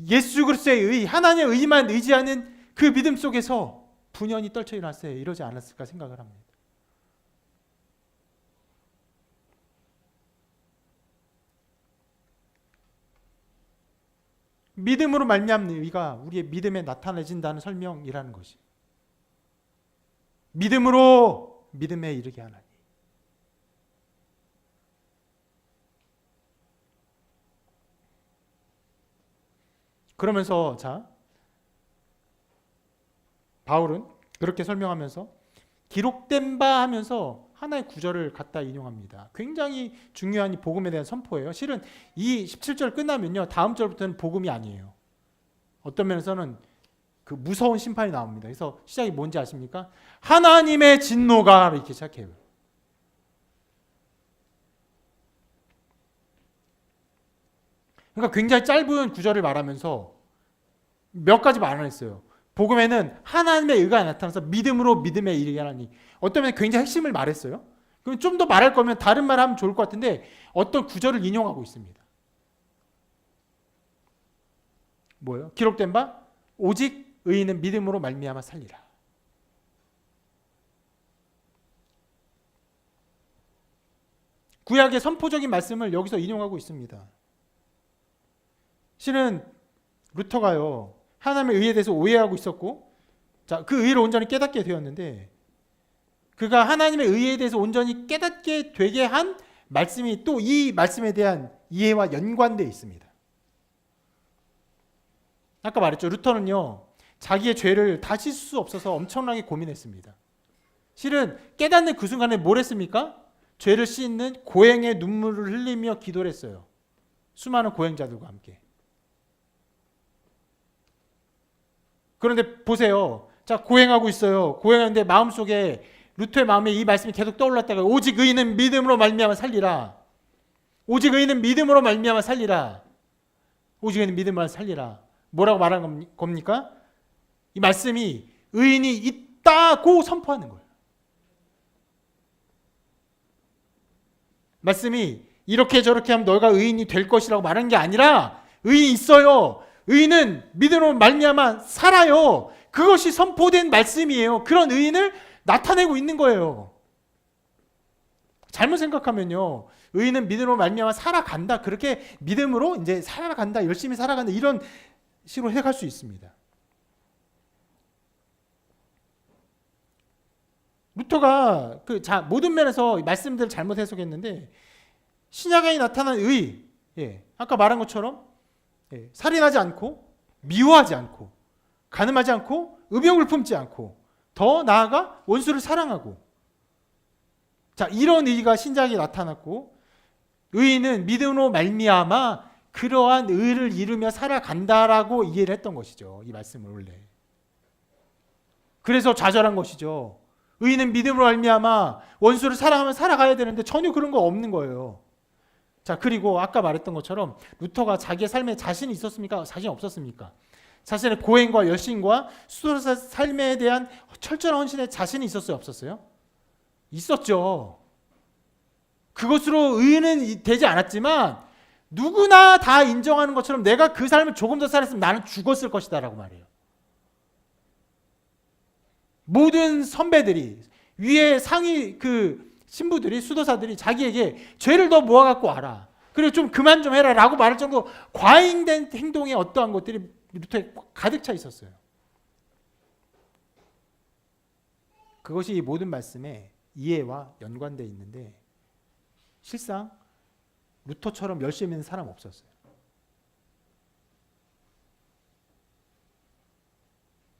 예수 그리스도의 의, 하나님의 의만 의지하는 그 믿음 속에서 분연히 떨쳐 일어났어요. 이러지 않았을까 생각을 합니다. 믿음으로 말미암는 의가 우리의 믿음에 나타내진다는 설명이라는 것이. 믿음으로 믿음에 이르게 하나니. 그러면서 바울은 그렇게 설명하면서 기록된 바 하면서 하나의 구절을 갖다 인용합니다. 굉장히 중요한 이 복음에 대한 선포예요. 실은 이 17절 끝나면요. 다음 절부터는 복음이 아니에요. 어떤 면에서는 그 무서운 심판이 나옵니다. 그래서 시작이 뭔지 아십니까? 하나님의 진노가 이렇게 시작해요. 그러니까 굉장히 짧은 구절을 말하면서 몇 가지 말을 했어요. 복음에는 하나님의 의가 나타나서 믿음으로 믿음에 이르게 하나니. 어떤 면에 굉장히 핵심을 말했어요. 그럼 좀 더 말할 거면 다른 말 하면 좋을 것 같은데 어떤 구절을 인용하고 있습니다. 뭐예요? 기록된 바 오직 의인은 믿음으로 말미암아 살리라. 구약의 선포적인 말씀을 여기서 인용하고 있습니다. 실은 루터가요. 하나님의 의에 대해서 오해하고 있었고 그 의를 온전히 깨닫게 되었는데 그가 하나님의 의에 대해서 온전히 깨닫게 되게 한 말씀이 또 이 말씀에 대한 이해와 연관되어 있습니다. 아까 말했죠. 루터는요. 자기의 죄를 다 씻을 수 없어서 엄청나게 고민했습니다. 실은 깨닫는 그 순간에 뭘 했습니까? 죄를 씻는 고행의 눈물을 흘리며 기도를 했어요. 수많은 고행자들과 함께. 그런데 보세요. 자, 고행하고 있어요. 고행하는데 마음속에 루터의 마음에 이 말씀이 계속 떠올랐다가 오직 의인은 믿음으로 말미암아 살리라. 오직 의인은 믿음으로 말미암아 살리라. 오직 의인은 믿음으로 살리라. 뭐라고 말하는 겁니까? 이 말씀이 의인이 있다고 선포하는 거예요. 말씀이 이렇게 저렇게 하면 너가 의인이 될 것이라고 말하는 게 아니라 의인이 있어요. 의인은 믿음으로 말미암아 살아요. 그것이 선포된 말씀이에요. 그런 의인을 나타내고 있는 거예요. 잘못 생각하면요. 의인은 믿음으로 말미암아 살아간다. 그렇게 믿음으로 이제 살아간다. 열심히 살아간다. 이런 식으로 해갈 수 있습니다. 루터가 모든 면에서 말씀들을 잘못 해석했는데 신약에 나타난 의, 아까 말한 것처럼 살인하지 않고 미워하지 않고 간음하지 않고 의병을 품지 않고 더 나아가 원수를 사랑하고 이런 의가 신약에 나타났고 의인은 믿음으로 말미암아 그러한 의를 이루며 살아간다라고 이해를 했던 것이죠. 이 말씀을 원래. 그래서 좌절한 것이죠. 의인은 믿음으로 말미암아 원수를 사랑하면 살아가야 되는데 전혀 그런 거 없는 거예요. 그리고 아까 말했던 것처럼 루터가 자기의 삶에 자신이 있었습니까? 자신이 없었습니까? 자신의 고행과 열심과 수도사 삶에 대한 철저한 헌신에 자신이 있었어요? 없었어요? 있었죠. 그것으로 의인은 되지 않았지만 누구나 다 인정하는 것처럼 내가 그 삶을 조금 더 살았으면 나는 죽었을 것이다 라고 말해요. 모든 선배들이 위에 상위 신부들이 수도사들이 자기에게 죄를 더 모아갖고 와라. 그리고 좀 그만 좀 해라 라고 말할 정도로 과잉된 행동에 어떠한 것들이 루터에 가득 차 있었어요. 그것이 이 모든 말씀의 이해와 연관되어 있는데 실상 루터처럼 열심히 있는 사람 없었어요.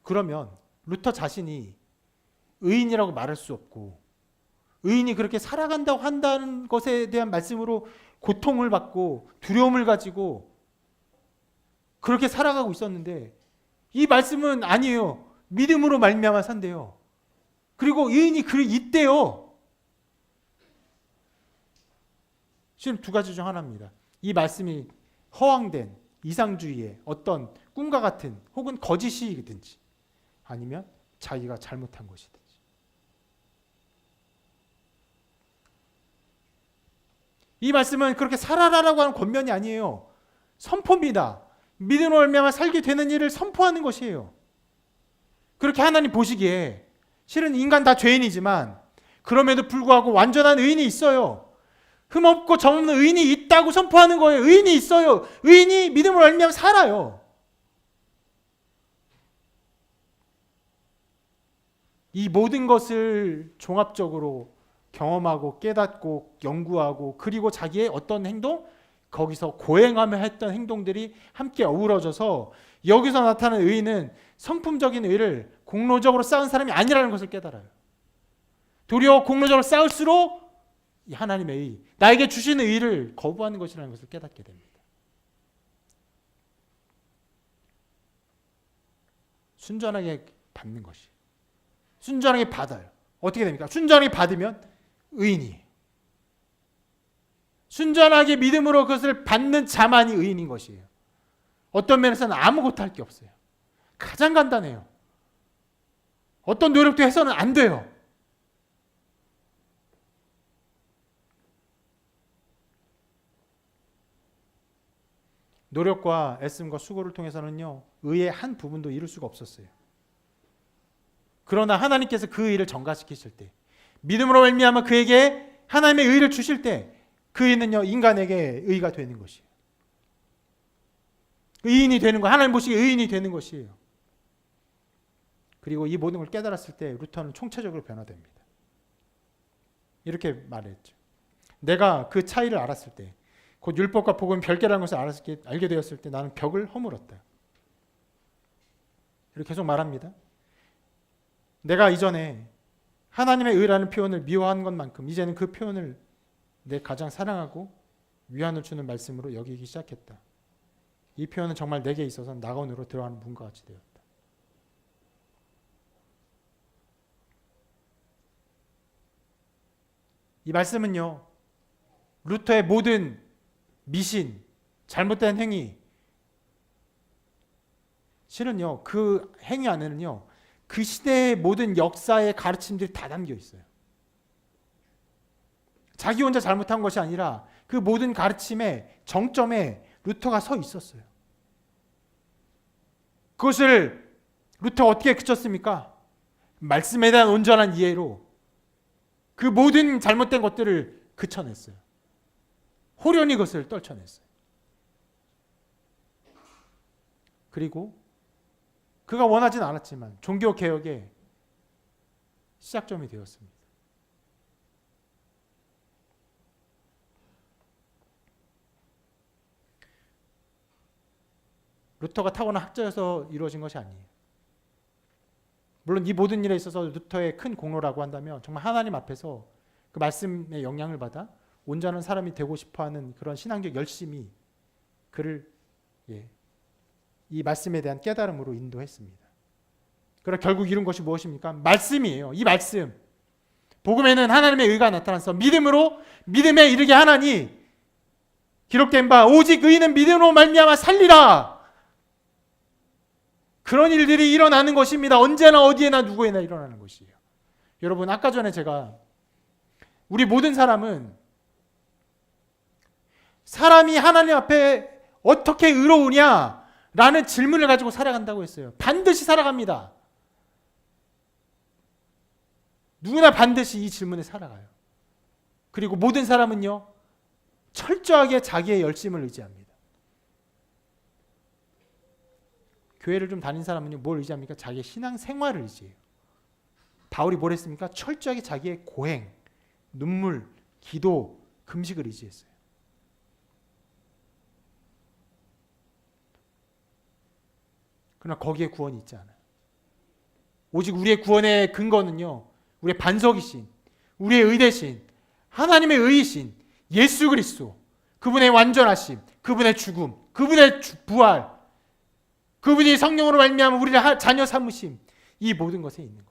그러면 루터 자신이 의인이라고 말할 수 없고 의인이 그렇게 살아간다고 한다는 것에 대한 말씀으로 고통을 받고 두려움을 가지고 그렇게 살아가고 있었는데 이 말씀은 아니에요. 믿음으로 말미암아 산대요. 그리고 의인이 있대요. 지금 두 가지 중 하나입니다. 이 말씀이 허황된 이상주의의 어떤 꿈과 같은 혹은 거짓이든지 아니면 자기가 잘못한 것이든지. 이 말씀은 그렇게 살아라라고 하는 권면이 아니에요. 선포입니다. 믿음으로 말미암아 살게 되는 일을 선포하는 것이에요. 그렇게 하나님 보시기에 실은 인간 다 죄인이지만 그럼에도 불구하고 완전한 의인이 있어요. 흠없고 점없는 의인이 있다고 선포하는 거예요. 의인이 있어요. 의인이 믿음으로 말미암아 살아요. 이 모든 것을 종합적으로 경험하고 깨닫고 연구하고 그리고 자기의 어떤 행동, 거기서 고행하며 했던 행동들이 함께 어우러져서 여기서 나타나는 의인은 성품적인 의를 공로적으로 쌓은 사람이 아니라는 것을 깨달아요. 도리어 공로적으로 쌓을수록 하나님의 의, 나에게 주시는 의를 거부하는 것이라는 것을 깨닫게 됩니다. 순전하게 받는 것이. 순전하게 받아요. 어떻게 됩니까? 순전하게 받으면 의인이에요. 순전하게 믿음으로 그것을 받는 자만이 의인인 것이에요. 어떤 면에서는 아무것도 할 게 없어요. 가장 간단해요. 어떤 노력도 해서는 안 돼요. 노력과 애씀과 수고를 통해서는요, 의의 한 부분도 이룰 수가 없었어요. 그러나 하나님께서 그 의를 전가시키실 때, 믿음으로 말미암아 그에게 하나님의 의를 주실 때, 그 의는요 인간에게 의가 되는 것이에요. 의인이 되는 거, 하나님 보시기에 의인이 되는 것이에요. 그리고 이 모든 걸 깨달았을 때 루터는 총체적으로 변화됩니다. 이렇게 말했죠. 내가 그 차이를 알았을 때, 곧 율법과 복음이 별개라는 것을 알게 되었을 때 나는 벽을 허물었다. 이렇게 계속 말합니다. 내가 이전에 하나님의 의라는 표현을 미워한 것만큼 이제는 그 표현을 내 가장 사랑하고 위안을 주는 말씀으로 여기기 시작했다. 이 표현은 정말 내게 있어서 낙원으로 들어가는 문과 같이 되었다. 이 말씀은요, 루터의 모든 미신, 잘못된 행위, 실은요 그 행위 안에는요 그 시대의 모든 역사의 가르침들이 다 담겨 있어요. 자기 혼자 잘못한 것이 아니라 그 모든 가르침의 정점에 루터가 서 있었어요. 그것을 루터가 어떻게 그쳤습니까? 말씀에 대한 온전한 이해로 그 모든 잘못된 것들을 그쳐냈어요. 호련히 그것을 떨쳐냈어요. 그리고 그가 원하진 않았지만 종교개혁의 시작점이 되었습니다. 루터가 타고난 학자여서 이루어진 것이 아니에요. 물론 이 모든 일에 있어서 루터의 큰 공로라고 한다면 정말 하나님 앞에서 그 말씀의 영향을 받아 온전한 사람이 되고 싶어하는 그런 신앙적 열심이 그를 이 말씀에 대한 깨달음으로 인도했습니다. 그러나 결국 이룬 것이 무엇입니까? 말씀이에요. 이 말씀. 복음에는 하나님의 의가 나타나서 믿음에 이르게 하나니 기록된 바 오직 의인은 믿음으로 말미암아 살리라. 그런 일들이 일어나는 것입니다. 언제나 어디에나 누구에나 일어나는 것이에요. 여러분, 아까 전에 제가 우리 모든 사람은 사람이 하나님 앞에 어떻게 의로우냐라는 질문을 가지고 살아간다고 했어요. 반드시 살아갑니다. 누구나 반드시 이 질문에 살아가요. 그리고 모든 사람은요 철저하게 자기의 열심을 의지합니다. 교회를 좀 다닌 사람은요 뭘 의지합니까? 자기의 신앙 생활을 의지해요. 바울이 뭘 했습니까? 철저하게 자기의 고행, 눈물, 기도, 금식을 의지했어요. 그러나 거기에 구원이 있지 않아요. 오직 우리의 구원의 근거는요, 우리의 반석이신, 우리의 의대신, 하나님의 의이신 예수 그리스도, 그분의 완전하심, 그분의 죽음, 그분의 부활, 그분이 성령으로 말미암아 우리를 자녀 삼으심, 이 모든 것에 있는 것입니다.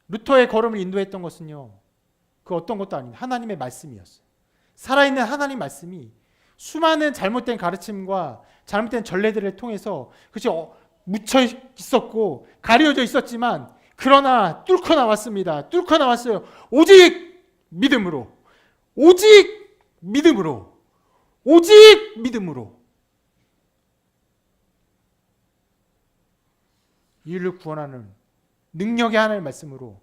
루터의 걸음을 인도했던 것은요, 그 어떤 것도 아닙니다. 하나님의 말씀이었어요. 살아있는 하나님 말씀이 수많은 잘못된 가르침과 잘못된 전례들을 통해서 그것이 묻혀 있었고 가려져 있었지만 그러나 뚫고 나왔습니다. 뚫고 나왔어요. 오직 믿음으로, 오직 믿음으로, 오직 믿음으로 이를 구원하는 능력의 하나님의 말씀으로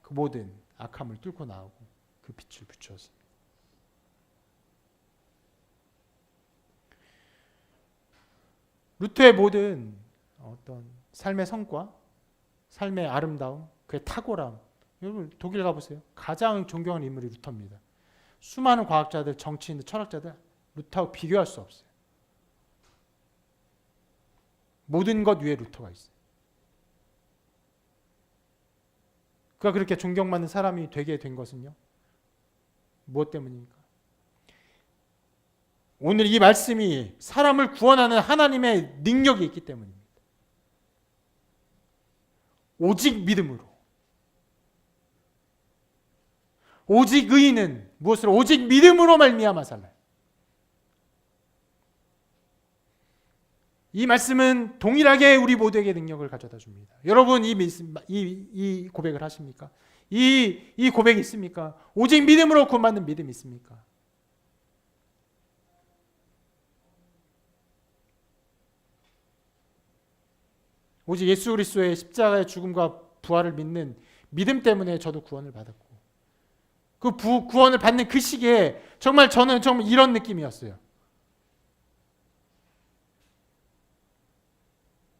그 모든 악함을 뚫고 나오고 그 빛을 비추었습니다. 루터의 모든 어떤 삶의 성과, 삶의 아름다움, 그의 탁월함, 여러분 독일 가보세요. 가장 존경하는 인물이 루터입니다. 수많은 과학자들, 정치인들, 철학자들 루터하고 비교할 수 없어요. 모든 것 위에 루터가 있어요. 그가 그렇게 존경받는 사람이 되게 된 것은요, 무엇 때문입니까? 오늘 이 말씀이 사람을 구원하는 하나님의 능력이 있기 때문입니다. 오직 믿음으로. 오직 의인은 무엇으로? 오직 믿음으로 말미암아 살아요. 이 말씀은 동일하게 우리 모두에게 능력을 가져다 줍니다. 여러분 이 고백을 하십니까? 이 고백이 있습니까? 오직 믿음으로 구원받는 믿음이 있습니까? 오직 예수 그리스도의 십자가의 죽음과 부활을 믿는 믿음 때문에 저도 구원을 받았고 그 구원을 받는 그 시기에 정말 저는 정말 이런 느낌이었어요.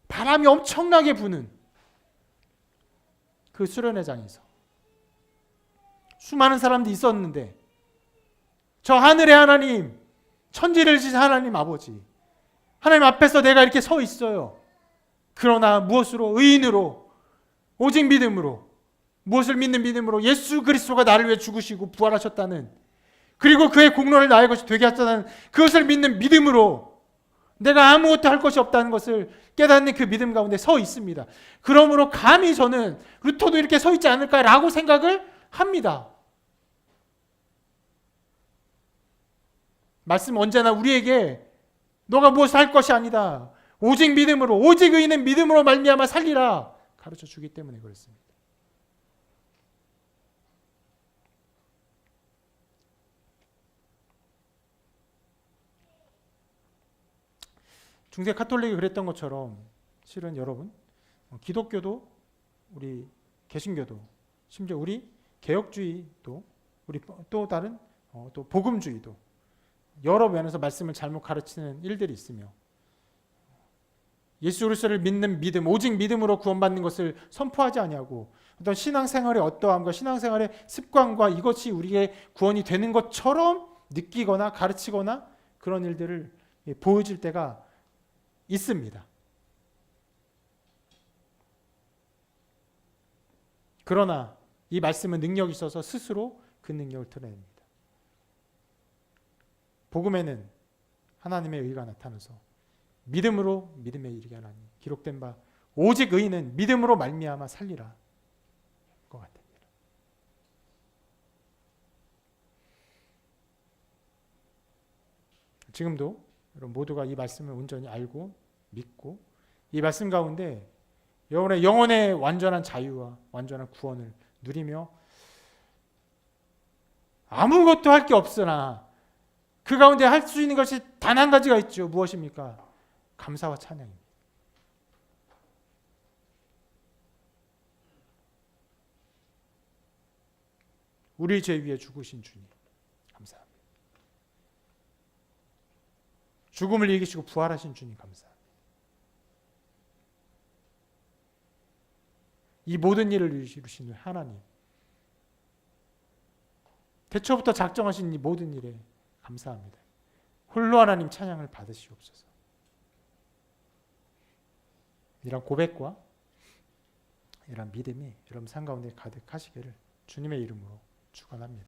바람이 엄청나게 부는 그 수련회장에서 수많은 사람들이 있었는데 저 하늘의 하나님, 천지를 지신 하나님 아버지, 하나님 앞에서 내가 이렇게 서 있어요. 그러나 무엇으로? 의인으로, 오직 믿음으로, 무엇을 믿는 믿음으로? 예수 그리스도가 나를 위해 죽으시고 부활하셨다는, 그리고 그의 공로를 나의 것이 되게 하셨다는 그것을 믿는 믿음으로 내가 아무것도 할 것이 없다는 것을 깨닫는 그 믿음 가운데 서 있습니다. 그러므로 감히 저는 루터도 이렇게 서 있지 않을까라고 생각을 합니다. 말씀 언제나 우리에게 너가 무엇을 할 것이 아니다. 오직 믿음으로, 오직 의인은 믿음으로 말미암아 살리라 가르쳐 주기 때문에 그렇습니다. 중세 카톨릭이 그랬던 것처럼 실은 여러분 기독교도 우리 개신교도 심지어 우리 개혁주의도 우리 또 다른 또 복음주의도 여러 면에서 말씀을 잘못 가르치는 일들이 있으며 예수 그리스도를 믿는 믿음, 오직 믿음으로 구원받는 것을 선포하지 아니하고 어떤 신앙생활의 어떠함과 신앙생활의 습관과 이것이 우리의 구원이 되는 것처럼 느끼거나 가르치거나 그런 일들을 보여줄 때가 있습니다. 그러나 이 말씀은 능력이 있어서 스스로 그 능력을 드러냅니다. 복음에는 하나님의 의가 나타나서 믿음으로 믿음에 이르게 하나니 기록된 바 오직 의인은 믿음으로 말미암아 살리라 것 같습니다. 지금도 여러분 모두가 이 말씀을 온전히 알고 믿고 이 말씀 가운데 영혼의 완전한 자유와 완전한 구원을 누리며 아무것도 할 게 없으나 그 가운데 할 수 있는 것이 단 한 가지가 있죠. 무엇입니까? 감사와 찬양입니다. 우리 죄 위에 죽으신 주님 감사합니다. 죽음을 이기시고 부활하신 주님 감사합니다. 이 모든 일을 이루신 하나님, 태초부터 작정하신 이 모든 일에 감사합니다. 홀로 하나님 찬양을 받으시옵소서. 이런 고백과 이런 믿음이 여러분 삶 가운데 가득하시기를 주님의 이름으로 축원합니다.